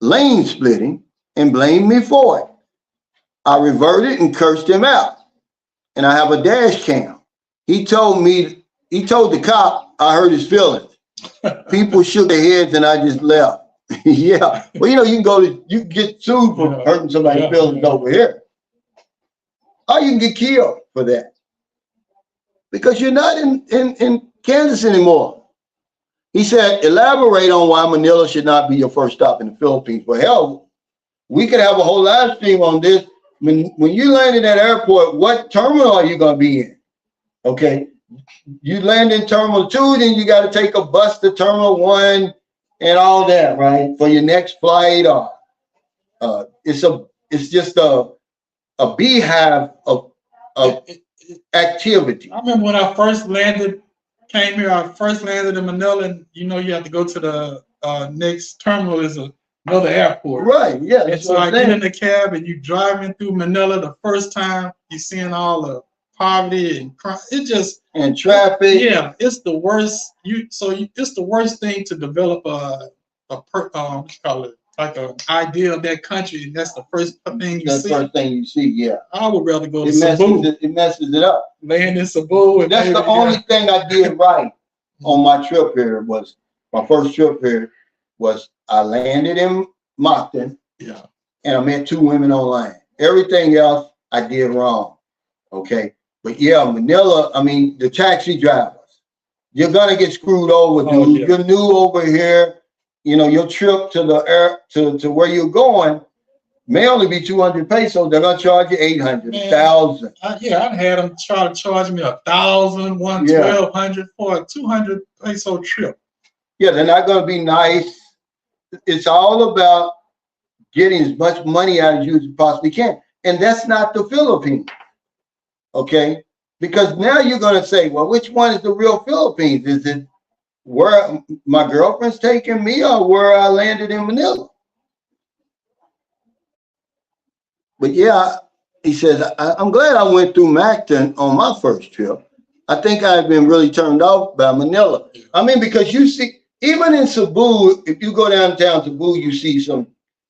lane splitting, and blamed me for it. I reverted and cursed him out. And I have a dash cam. He told the cop I hurt his feelings. People shook their heads and I just left. Yeah. Well, you know, you can get sued for hurting somebody's feelings over here. Or you can get killed for that. Because you're not in Kansas anymore. He said, elaborate on why Manila should not be your first stop in the Philippines. Well, hell, we could have a whole live stream on this. When you land in that airport, what terminal are you going to be in? Okay. You land in Terminal 2, then you got to take a bus to Terminal 1 and all that, right? For your next flight. Or it's just a beehive of activity. I remember when I first came here, I first landed in Manila, and you know you have to go to the next terminal is another airport. Right, yeah. And so I get in the cab and you driving through Manila the first time, you're seeing all the poverty and crime. And traffic. Yeah, it's the worst. It's the worst thing to develop what you call it, like an idea of that country, and that's the first thing you see. That's the first thing you see, yeah. I would rather go to Cebu. It messes it up. Land in Cebu. And that's the only thing I did right on my trip here was, my first trip here was I landed in Moncton. Yeah. And I met 2 women online. Everything else I did wrong. Okay. But yeah, Manila, I mean, the taxi drivers, you're gonna get screwed over, dude. Yeah. You're new over here. You know, your trip to the to where you're going may only be 200 pesos. They're gonna charge you 800, 1,000. Yeah, I've had them try to charge me 1,000, 1,200 for a 200 peso trip. Yeah, they're not gonna be nice. It's all about getting as much money out of you as you possibly can, and that's not the Philippines. Okay, because now you're gonna say, well, which one is the real Philippines? Is it where my girlfriend's taking me or where I landed in Manila? But yeah, he says, I'm glad I went through Mactan on my first trip. I think I've been really turned off by Manila. I mean, because you see, even in Cebu, if you go downtown Cebu, you see some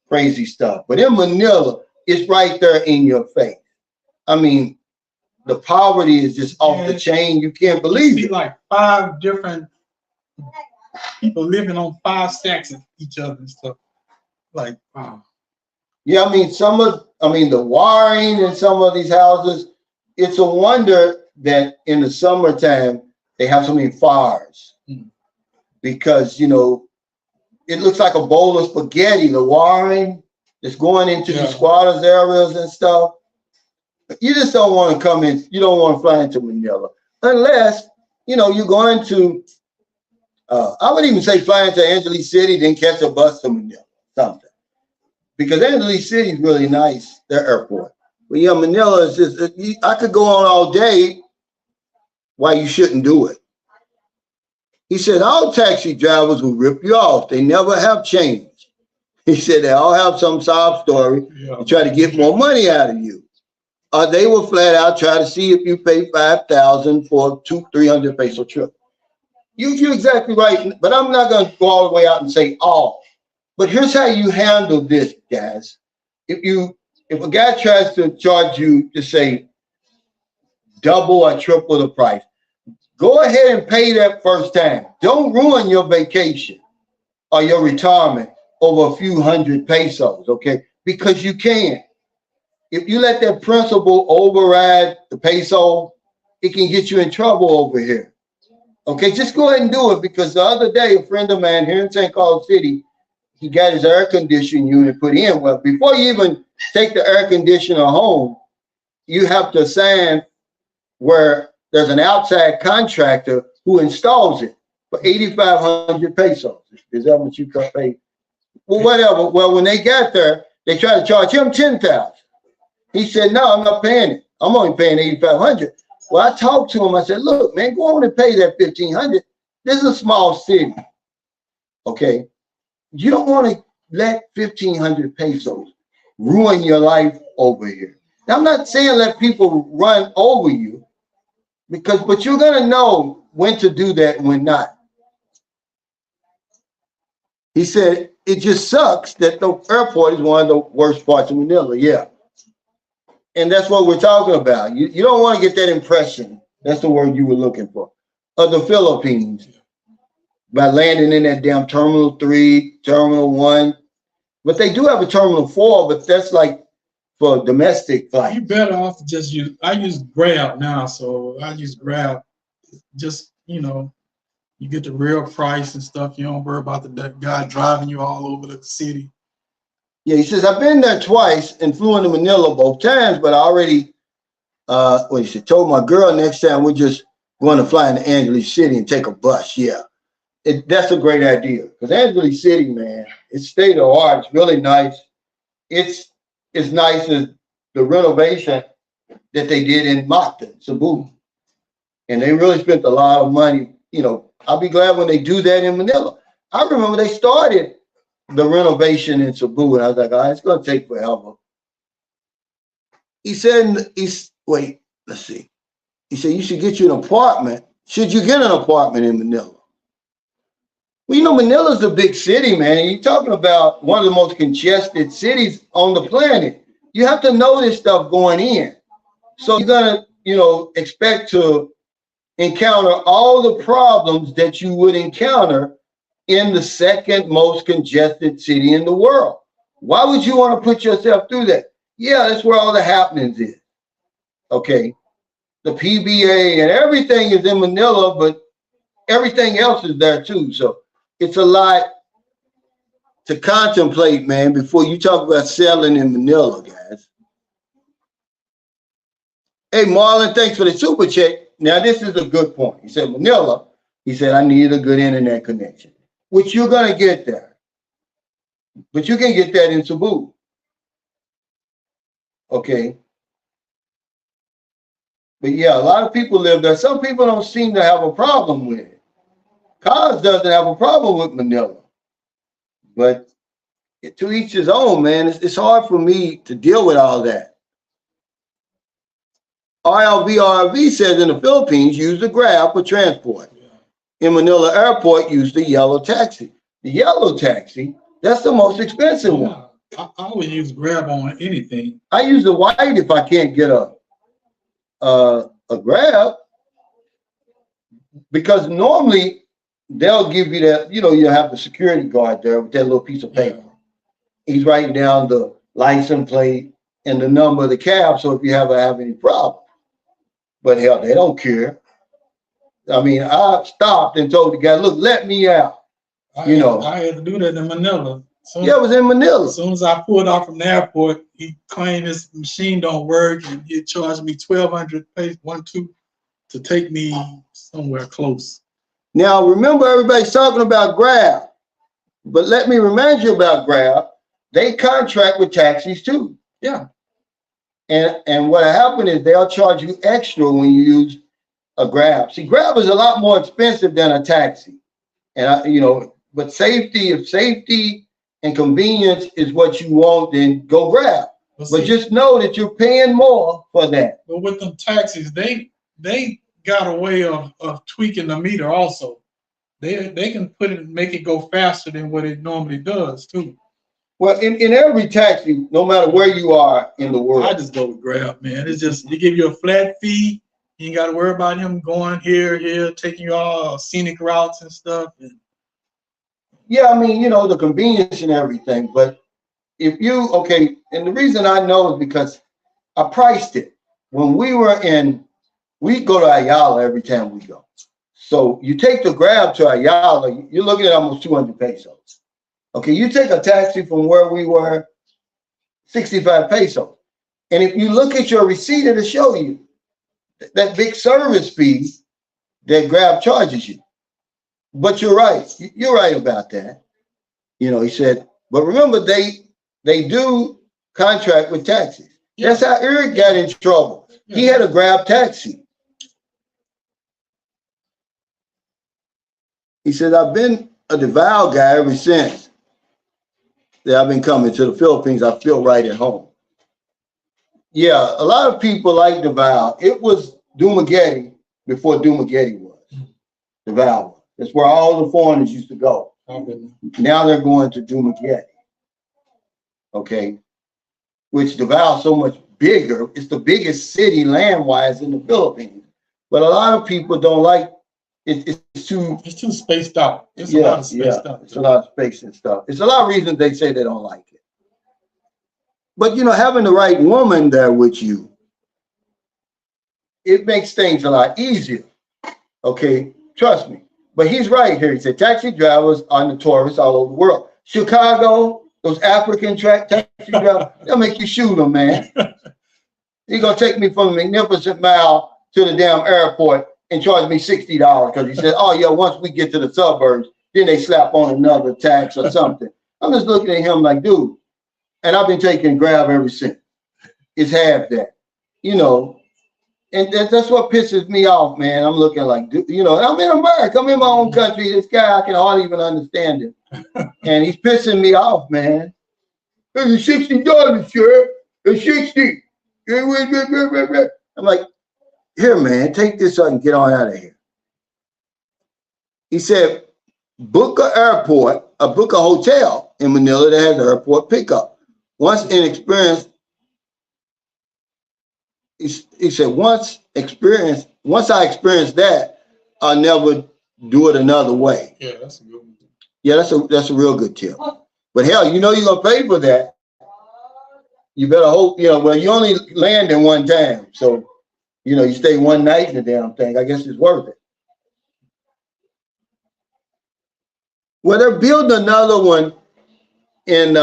crazy stuff. But in Manila, it's right there in your face. I mean, the poverty is just off the chain. You can't believe it. Like 5 different people living on 5 stacks of each other and stuff. Like, wow. Yeah, I mean, the wiring in some of these houses, it's a wonder that in the summertime, they have so many fires because, you know, it looks like a bowl of spaghetti, the wiring that's going into the squatters areas and stuff. You just don't want to come in. You don't want to fly into Manila unless, you know, you're going to, I would even say fly into Angeles City, then catch a bus to Manila, something. Because Angeles City is really nice, their airport. But yeah, Manila is just, I could go on all day why you shouldn't do it. He said, all taxi drivers will rip you off. They never have changed. He said, they all have some sob story to try to get more money out of you. They will flat out try to see if you pay 5,000 for a 200-300 peso trip. You're exactly right, but I'm not going to go all the way out and say all. But here's how you handle this, guys. If a guy tries to charge you to say double or triple the price, go ahead and pay that first time. Don't ruin your vacation or your retirement over a few hundred pesos, okay? Because you can. If you let that principle override the peso, it can get you in trouble over here. Okay, just go ahead and do it, because the other day, a friend of mine here in St. Carlos City, he got his air conditioning unit put in. Well, before you even take the air conditioner home, you have to sign where there's an outside contractor who installs it for 8,500 pesos. Is that what you can pay? Well, whatever. Well, when they got there, they tried to charge him 10,000. He said, no, I'm not paying it. I'm only paying 8,500. Well, I talked to him. I said, look, man, go on and pay that 1,500. This is a small city. Okay. You don't want to let 1,500 pesos ruin your life over here. Now, I'm not saying let people run over you, but you're going to know when to do that and when not. He said, it just sucks that the airport is one of the worst parts of Manila. Yeah. And that's what we're talking about. You don't want to get that impression. That's the word you were looking for. Of the Philippines by landing in that damn Terminal 3, Terminal 1. But they do have a Terminal 4, but that's like for domestic flights. You better off just use, I use Grab now, so I use Grab. Just, you know, you get the real price and stuff. You don't worry about the guy driving you all over the city. Yeah, he says, I've been there twice and flew into Manila both times, but I already, he said, told my girl next time we're just going to fly into Angeles City and take a bus. Yeah, that's a great idea, because Angeles City, man, it's state of the art. It's really nice. It's nice as the renovation that they did in Mactan, Cebu. And they really spent a lot of money. You know, I'll be glad when they do that in Manila. I remember they started the renovation in Cebu, and I was like, oh, it's going to take forever. He said, wait, let's see. He said, you should get you an apartment. Should you get an apartment in Manila? Well, you know, Manila's a big city, man. You're talking about one of the most congested cities on the planet. You have to know this stuff going in. So you're going to, you know, expect to encounter all the problems that you would encounter in the second most congested city in the world. Why would you want to put yourself through that? Yeah, that's where all the happenings is. Okay. The PBA and everything is in Manila, but everything else is there too. So it's a lot to contemplate, man, before you talk about selling in Manila, guys. Hey, Marlon, thanks for the super chat. Now, this is a good point. He said, Manila, he said, I need a good internet connection, which you're going to get there. But you can get that in Cebu. Okay. But yeah, a lot of people live there. Some people don't seem to have a problem with it. Cars doesn't have a problem with Manila. But to each his own, man. It's hard for me to deal with all that. RLVRV says in the Philippines, use the Grab for transport. In Manila Airport, use the yellow taxi. The yellow taxi, that's the most expensive one. I always use Grab on anything. I use the white if I can't get a Grab, because normally they'll give you that, you know, you have the security guard there with that little piece of paper. Yeah. He's writing down the license plate and the number of the cab, so if you ever have any problem. But hell, they don't care. I mean, I stopped and told the guy, look, let me out. I had to do that in Manila. Yeah, it was in Manila. As soon as I pulled off from the airport, he claimed his machine don't work, and he charged me $1,200 to take me somewhere close. Now, remember, everybody's talking about Grab, but let me remind you about Grab. They contract with taxis too. Yeah. And what happened is they'll charge you extra when you use a Grab. See, Grab is a lot more expensive than a taxi, and but if safety and convenience is what you want, then go Grab. But just know that you're paying more for that. But with them taxis, they got a way of tweaking the meter also. They can make it go faster than what it normally does too. Well, in every taxi, no matter where you are in the world, I just go with Grab, man. It's just they give you a flat fee. You ain't got to worry about him going here, taking you all scenic routes and stuff. Yeah, I mean, the convenience and everything. But and the reason I know is because I priced it. When we go to Ayala every time we go. So you take the Grab to Ayala, you're looking at almost 200 pesos. Okay, you take a taxi from where we were, 65 pesos. And if you look at your receipt, it'll show you that big service fee that Grab charges you. But you're right. You're right about that. He said, but remember, they do contract with taxis. Yeah. That's how Eric got in trouble. Yeah. He had a Grab taxi. He said, I've been a devout guy ever since that I've been coming to the Philippines. I feel right at home. Yeah, a lot of people like Davao. It was Dumaguete before Dumaguete was. Davao. That's where all the foreigners used to go. Now they're going to Dumaguete. Okay. Which Davao is so much bigger. It's the biggest city land-wise in the Philippines. But a lot of people don't like it. It's too spaced out. It's a lot of spaced out. It's a lot of space and stuff. It's a lot of reasons they say they don't like it. But having the right woman there with you, it makes things a lot easier. Okay, trust me. But he's right here. He said taxi drivers are notorious all over the world. Chicago, those African taxi drivers, they'll make you shoot them, man. He's gonna take me from Magnificent Mile to the damn airport and charge me $60 because he said, oh yeah, once we get to the suburbs, then they slap on another tax or something. I'm just looking at him like, dude, and I've been taking Grab ever since. It's half that, and that's what pisses me off, man. I'm looking like, I'm in America, I'm in my own country. This guy, I can hardly even understand him. And he's pissing me off, man. It's $60, sir. It's 60. I'm like, here, man, take this up and get on out of here. He said, book a hotel in Manila that has airport pickup. Once I experienced that, I'll never do it another way. Yeah, that's a good one. Yeah, that's a real good tip. But hell, you're gonna pay for that. You better hope, you only land in one time. So, you stay one night in the damn thing. I guess it's worth it. Well, they're building another one in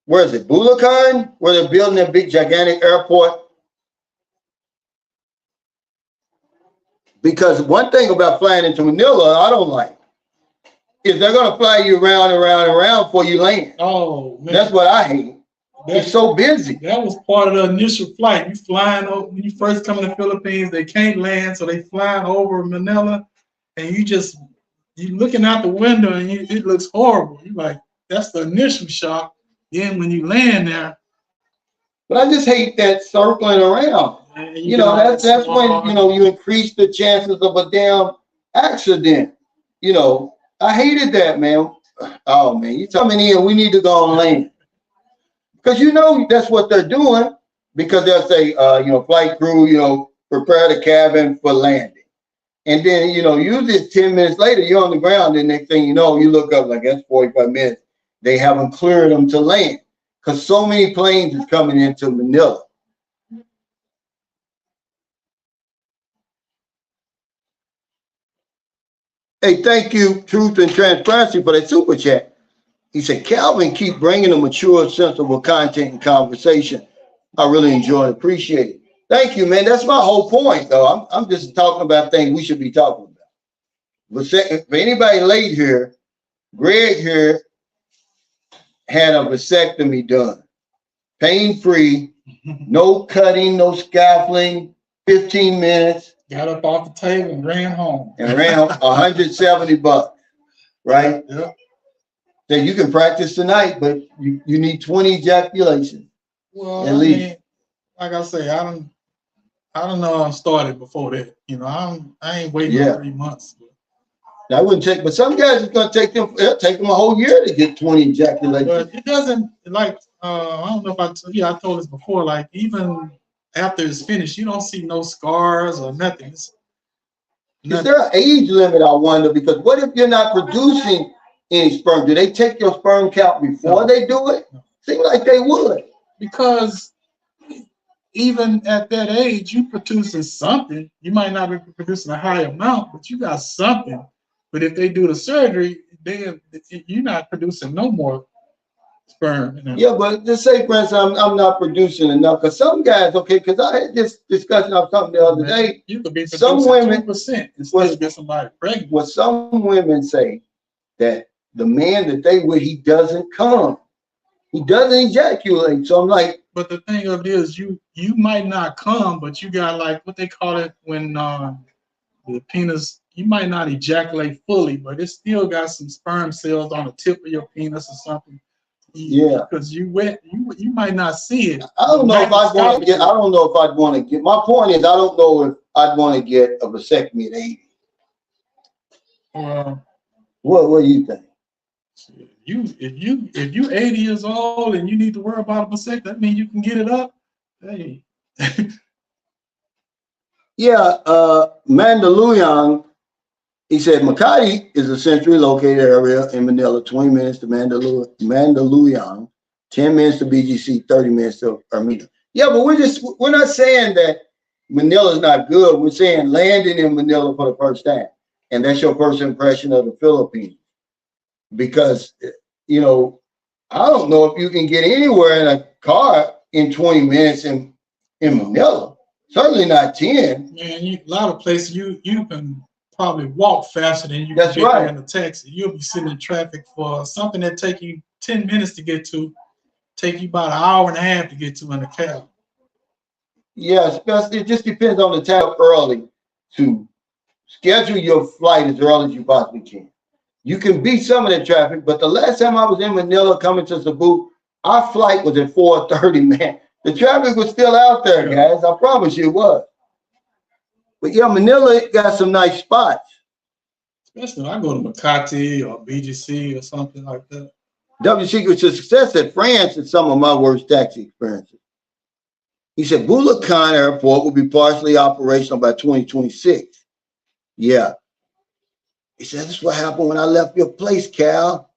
where is it? Bulacan, where they're building that big gigantic airport. Because one thing about flying into Manila, I don't like, is they're gonna fly you around and around and around before you land. Oh man. That's what I hate. It's so busy. That was part of the initial flight. You flying over when you first come to the Philippines, they can't land, so they flying over Manila, and you looking out the window and it looks horrible. You like, that's the initial shock. Then when you land there. But I just hate that circling around. Man, that's when you increase the chances of a damn accident. I hated that, man. Oh man, you coming in, we need to go on land. Because that's what they're doing, because they'll say, flight crew, prepare the cabin for landing. And then, usually 10 minutes later, you're on the ground, and next thing you know, you look up like that's 45 minutes. They haven't cleared them to land because so many planes is coming into Manila. Hey, thank you, Truth and Transparency, for that super chat. He said, Calvin, keep bringing a mature, sensible content and conversation. I really enjoy it. Appreciate it. Thank you, man. That's my whole point, though. I'm just talking about things we should be talking about. But for anybody late here, Greg here had a vasectomy done. Pain-free, no cutting, no scaffolding, 15 minutes. Got up off the table and ran home. And ran $170, right? Yeah. So you can practice tonight, but you need 20 ejaculations. Well, at least. mean, like I say, I don't know. I started before that. You know, I ain't waiting 3 months. I wouldn't take, but some guys it's gonna take them. It'll take them a whole year to get 20 ejaculations. But it doesn't like. I don't know if I told this before. Like even after it's finished, you don't see no scars or nothing. Is there an age limit? I wonder, because what if you're not producing any sperm? Do they take your sperm count before they do it? No. Seems like they would. Because even at that age, you producing something. You might not be producing a high amount, but you got something. But if they do the surgery, then you're not producing no more sperm. Yeah, but just say, for instance, I'm not producing enough. Because some guys, okay, because I had this discussion of something the other day. You could be some women 2% instead of get somebody pregnant. Well, some women say that the man that they with, he doesn't come. He doesn't ejaculate. So I'm like, but the thing of it is, you might not come, but you got like what they call it when the penis. You might not ejaculate fully, but it still got some sperm cells on the tip of your penis or something. Yeah, because you might not see it. I don't know if I'd want to get. I don't know if I'd want to get. My point is, I don't know if I'd want to get a vasectomy at 80. What do you think? If you 80 years old and you need to worry about a vasectomy, that means you can get it up. Hey. Yeah, Mandaluyong, he said Makati is a centrally located area in Manila, 20 minutes to Mandaluyong, 10 minutes to BGC, 30 minutes to Ermita. Yeah, but we're not saying that Manila is not good. We're saying landing in Manila for the first time. And that's your first impression of the Philippines. Because, you know, I don't know if you can get anywhere in a car in 20 minutes in Manila. Certainly not 10. Man, a lot of places you can probably walk faster than you can get there in a taxi. You'll be sitting in traffic for something that take you 10 minutes to get to, take you about an hour and a half to get to in a cab. Yeah, especially it just depends on the time early to schedule your flight as early as you possibly can. You can beat some of that traffic, but the last time I was in Manila coming to Cebu, our flight was at 4:30, man. The traffic was still out there, guys. I promise you it was. But yeah, Manila got some nice spots. Especially when I go to Makati or BGC or something like that. W Secret to Success at France is some of my worst taxi experiences. He said Bulacan Airport will be partially operational by 2026. Yeah. He said, this is what happened when I left your place, Cal.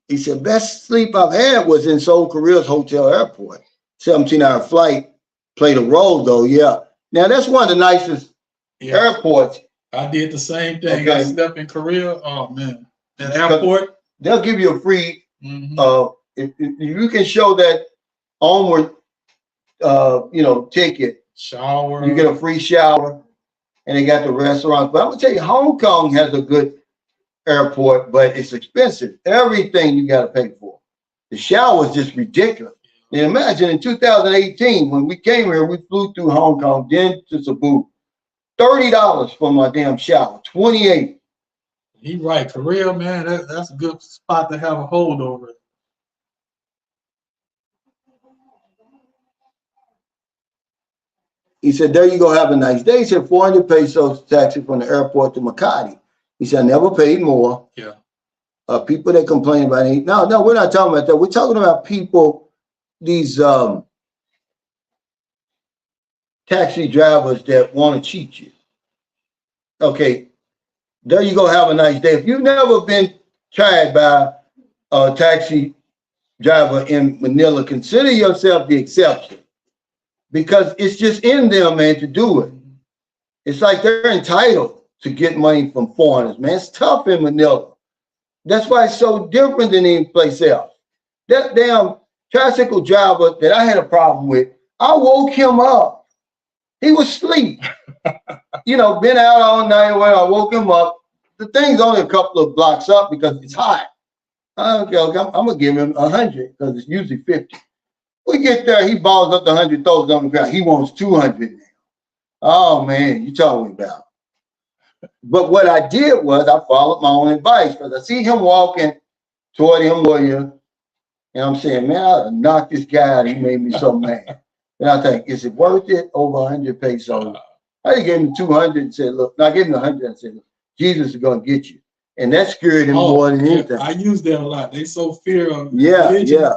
He said, best sleep I've had was in Seoul, Korea's hotel airport. 17-hour flight played a role, though, yeah. Now, that's one of the nicest airports. I did the same thing. Okay. I slept in Korea. Oh, man. That airport. They'll give you a free, if you can show that onward, ticket. Shower. You get a free shower, and they got the restaurants. But I'm going to tell you, Hong Kong has a good airport, but it's expensive. Everything you got to pay for. The shower is just ridiculous. And imagine in 2018, when we came here, we flew through Hong Kong, then to Cebu. $30 for my damn shower, 28. He right. Korea, man, that's a good spot to have a hold over it. He said, there you go, have a nice day. He said, 400 pesos taxi from the airport to Makati. He said, I never paid more. Yeah. People that complain about it. No, we're not talking about that. We're talking about people, these taxi drivers that want to cheat you. Okay, there you go, have a nice day. If you've never been tried by a taxi driver in Manila, consider yourself the exception. Because it's just in them, man, to do it. It's like they're entitled to get money from foreigners, man. It's tough in Manila. That's why it's so different than any place else. That damn tricycle driver that I had a problem with, I woke him up. He was asleep. Been out all night. When I woke him up, the thing's only a couple of blocks up because it's hot. Okay, I'm gonna give him 100 because it's usually 50. We get there, he balls up the 100, throws it on the ground. He wants 200 now. Oh man, you talking about? But what I did was I followed my own advice because I see him walking toward him, and I'm saying, man, I knocked this guy out. He made me so mad. And I think, is it worth it? Over 100 pesos. I just gave him 200 and said, look, I gave him 100 and said, look, Jesus is going to get you. And that scared him more than anything. I use that a lot. They so fear of religion,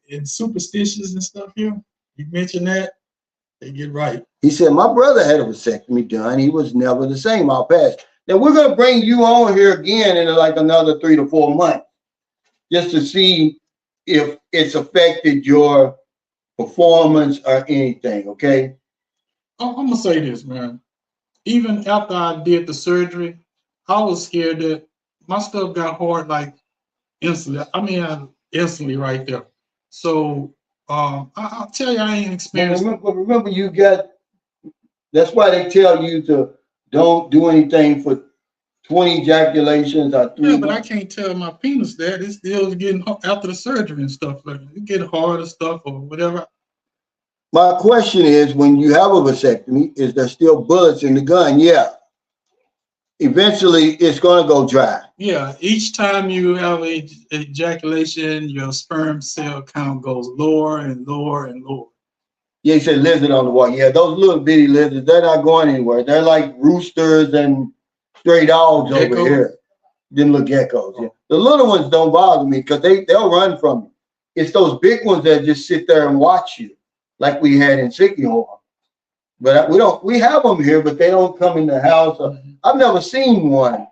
and superstitions and stuff here. You mentioned that, they get right. He said, my brother had a vasectomy done. He was never the same. I'll pass. Now we're going to bring you on here again in like another 3 to 4 months just to see if it's affected your performance or anything, okay? I'm going to say this, man. Even after I did the surgery, I was scared that my stuff got hard like instantly. Instantly right there. So I'll tell you, I ain't experienced. But remember, you got. That's why they tell you to don't do anything for 20 ejaculations or 3 Yeah, but months. I can't tell my penis that. It's still getting after the surgery and stuff like that. It get harder stuff or whatever. My question is, when you have a vasectomy, is there still bullets in the gun? Yeah. Eventually, it's going to go dry. Yeah, each time you have a ejaculation, your sperm cell count goes lower and lower and lower. Yeah, he said lizard on the wall. Yeah, those little bitty lizards, they're not going anywhere. They're like roosters and stray dogs over here. Them little geckos. Yeah. The little ones don't bother me because they'll run from you. It's those big ones that just sit there and watch you, like we had in Sikihor. But we have them here, but they don't come in the house. I've never seen one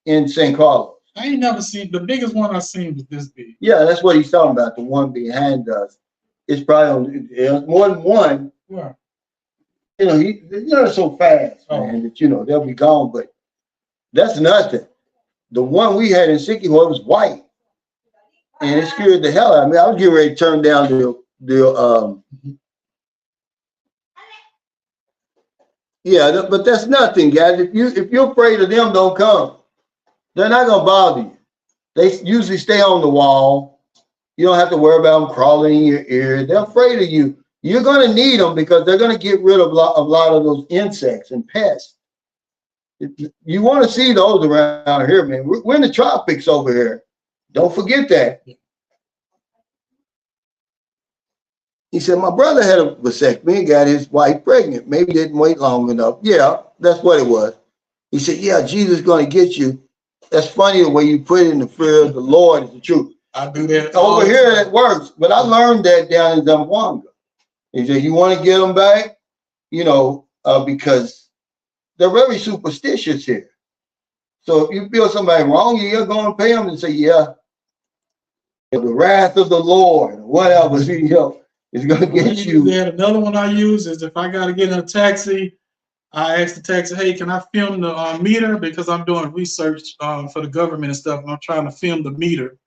in St. Carlos. I ain't never seen, the biggest one I've seen was this big. Yeah, that's what he's talking about. The one behind us. It's probably more than one. Yeah. They're so fast, man, that they'll be gone. But that's nothing. The one we had in Sikihor was white, and it scared the hell out of me. I was getting ready to turn down but that's nothing, guys. If you're afraid of them, don't come. They're not gonna bother you. They usually stay on the wall. You don't have to worry about them crawling in your ear. They're afraid of you. You're going to need them because they're going to get rid of a lot of those insects and pests. You want to see those around here, man. We're in the tropics over here. Don't forget that. He said, my brother had a vasectomy and got his wife pregnant. Maybe didn't wait long enough. Yeah, that's what it was. He said, yeah, Jesus is going to get you. That's funny the way you put it in the fear of the Lord is the truth. I do that. Over here, it works. But I learned that down in Zamboanga. He said, you want to get them back? Because they're very superstitious here. So if you feel somebody wrong, you're going to pay them and say, yeah, the wrath of the Lord, or whatever, is going to get you. Another one I use is if I got to get in a taxi, I ask the taxi, hey, can I film the meter? Because I'm doing research for the government and stuff, and I'm trying to film the meter.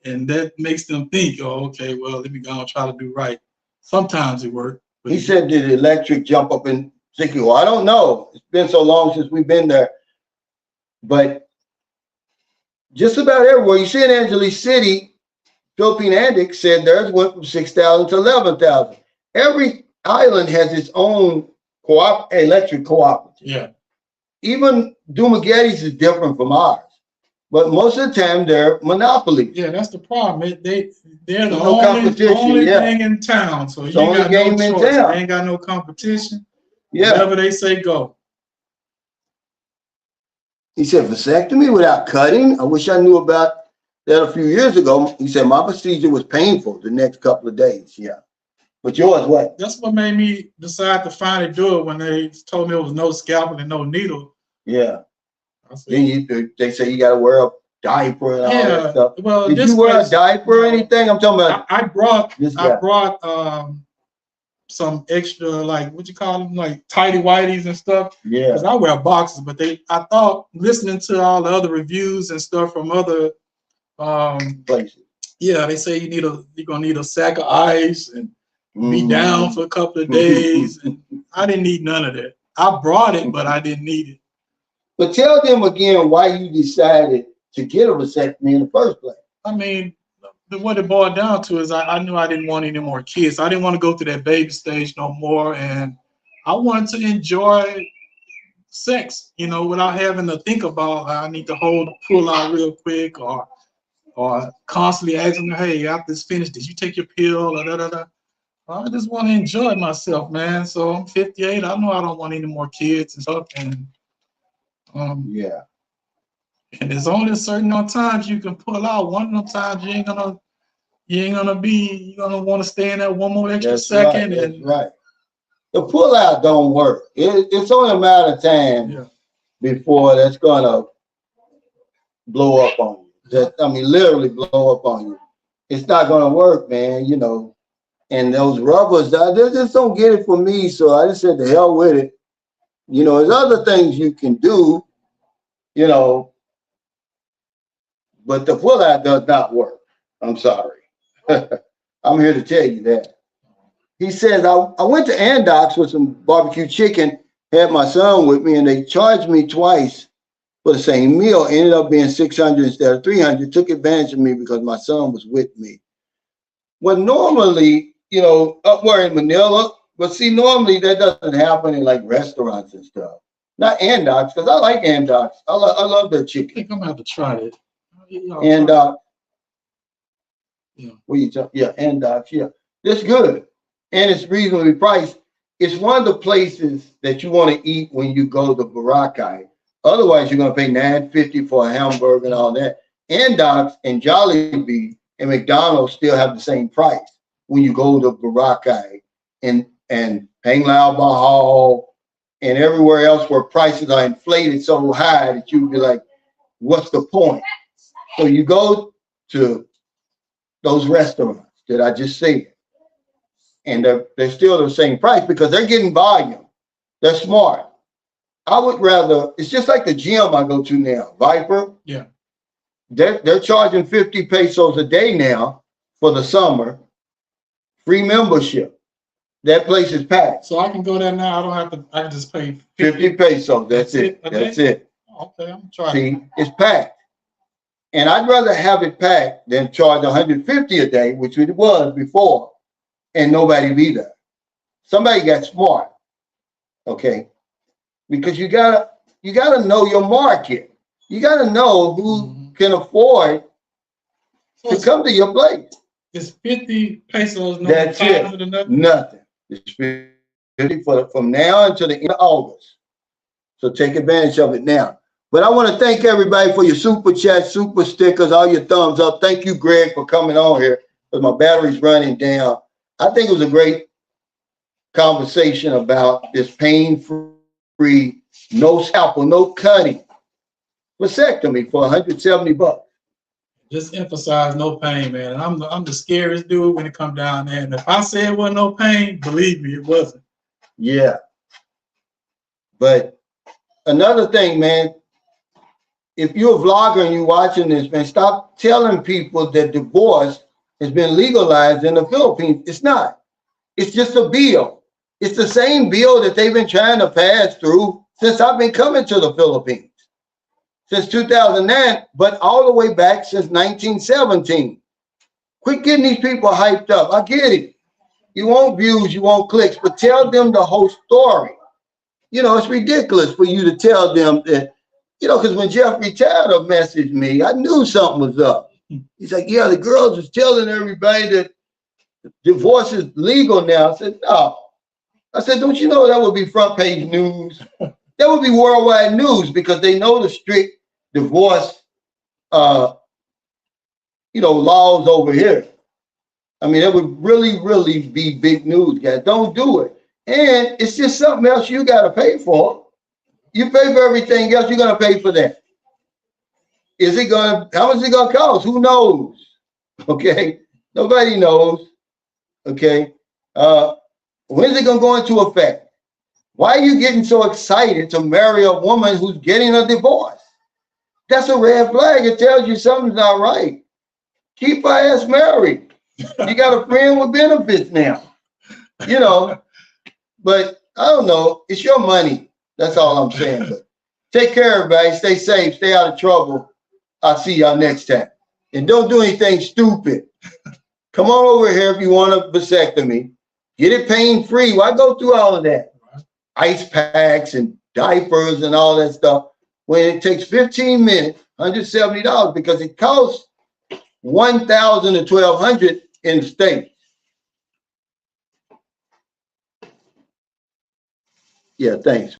And that makes them think, oh, okay, well, let me go and try to do right. Sometimes it works. He said, did the electric jump up in Sikihor? I don't know. It's been so long since we've been there. But just about everywhere. You see in Angeles City, Philippine Andic said theirs went from 6,000 to 11,000. Every island has its own electric cooperative. Yeah. Even Dumaguetes is different from ours. But most of the time, they're monopolies. Yeah, that's the problem. They're the only thing in town. So you ain't got no choice. They ain't got no competition. Yeah. Whatever they say, go. He said, vasectomy without cutting? I wish I knew about that a few years ago. He said, my procedure was painful the next couple of days. Yeah. But yours, what? That's what made me decide to finally do it when they told me it was no scalpel and no needle. Yeah. Then they say you got to wear a diaper and all that stuff. Well, did you wear a diaper or anything? I'm talking about. I brought some extra, like, what you call them, like tighty whities and stuff. Yeah. Because I wear boxes, but I thought listening to all the other reviews and stuff from other places. Yeah, they say you're gonna need a sack of ice and be down for a couple of Mm. days. And I didn't need none of that. I brought it, but I didn't need it. But tell them again why you decided to get a vasectomy in the first place. I mean, what it boiled down to is I knew I didn't want any more kids. I didn't want to go through that baby stage no more, and I wanted to enjoy sex, without having to think about I need to pull out real quick or constantly asking her, hey, after this finished, did you take your pill or da da da. I just want to enjoy myself, man. So I'm 58. I know I don't want any more kids and stuff, and yeah. And there's only certain times you can pull out. One of them times you're gonna want to stay in that one more extra second. Right, that's right. The pull out don't work. It's only a matter of time before that's gonna blow up on you. Literally blow up on you. It's not gonna work, man. And those rubbers, they just don't get it for me. So I just said, the hell with it. There's other things you can do. But the pull out does not work. I'm sorry. I'm here to tell you that. He says, I went to Andox with some barbecue chicken, had my son with me, and they charged me twice for the same meal. Ended up being $600 instead of $300. Took advantage of me because my son was with me. Well, normally, up where in Manila, but see, normally that doesn't happen in like restaurants and stuff. Not Andox, because I like Andox. I love their chicken. I think I'm gonna have to try it. And what you talking? Yeah, Andox. Yeah, it's good, and it's reasonably priced. It's one of the places that you want to eat when you go to Boracay. Otherwise, you're gonna pay $9.50 for a hamburger and all that. Andox and Jollibee and McDonald's still have the same price when you go to Boracay and Hang Lao Bahal and everywhere else where prices are inflated so high that you'd be like, what's the point? So you go to those restaurants that I just said, and they're still the same price because they're getting volume. They're smart. I would rather, it's just like the gym I go to now, Viper. Yeah. They're charging 50 pesos a day now for the summer, free membership. That place is packed. So I can go there now. I don't have to, I can just pay 50 pesos. That's it. That's it. Okay, I'm trying. See, it's packed. And I'd rather have it packed than charge 150 a day, which it was before, and nobody be there. Somebody got smart, okay? Because you gotta know your market. You gotta know who can afford to come to your place. It's 50 pesos. No, that's it. Nothing. It's 50 from now until the end of August. So take advantage of it now. But I want to thank everybody for your super chats, super stickers, all your thumbs up. Thank you, Greg, for coming on here because my battery's running down. I think it was a great conversation about this pain-free, no scalpel, no cutting vasectomy for $170. Just emphasize no pain, man. And I'm the scariest dude when it comes down there. And if I say it wasn't no pain, believe me, it wasn't. Yeah. But another thing, man, if you're a vlogger and you're watching this, man, stop telling people that divorce has been legalized in the Philippines. It's not. It's just a bill. It's the same bill that they've been trying to pass through since I've been coming to the Philippines. Since 2009, but all the way back since 1917. Quit getting these people hyped up. I get it. You want views, you want clicks, but tell them the whole story. It's ridiculous for you to tell them that, because when Jeffrey Taylor messaged me, I knew something was up. He's like, yeah, the girls is telling everybody that divorce is legal now. I said, no. I said, don't you know that would be front page news? That would be worldwide news because they know the strict divorce, laws over here. I mean, that would really, really be big news, guys. Don't do it. And it's just something else you got to pay for. You pay for everything else, you're going to pay for that. How much is it going to cost? Who knows? Okay. Nobody knows. Okay. When's it gonna go into effect? Why are you getting so excited to marry a woman who's getting a divorce? That's a red flag. It tells you something's not right. Keep her ass married. You got a friend with benefits now. You know, but I don't know. It's your money. That's all I'm saying. But take care, everybody. Stay safe. Stay out of trouble. I'll see y'all next time. And don't do anything stupid. Come on over here if you want a vasectomy. Get it pain-free. Why go through all of that? Ice packs and diapers and all that stuff. When it takes 15 minutes, $170, because it costs $1,000 to $1,200 in the States. Yeah, thanks.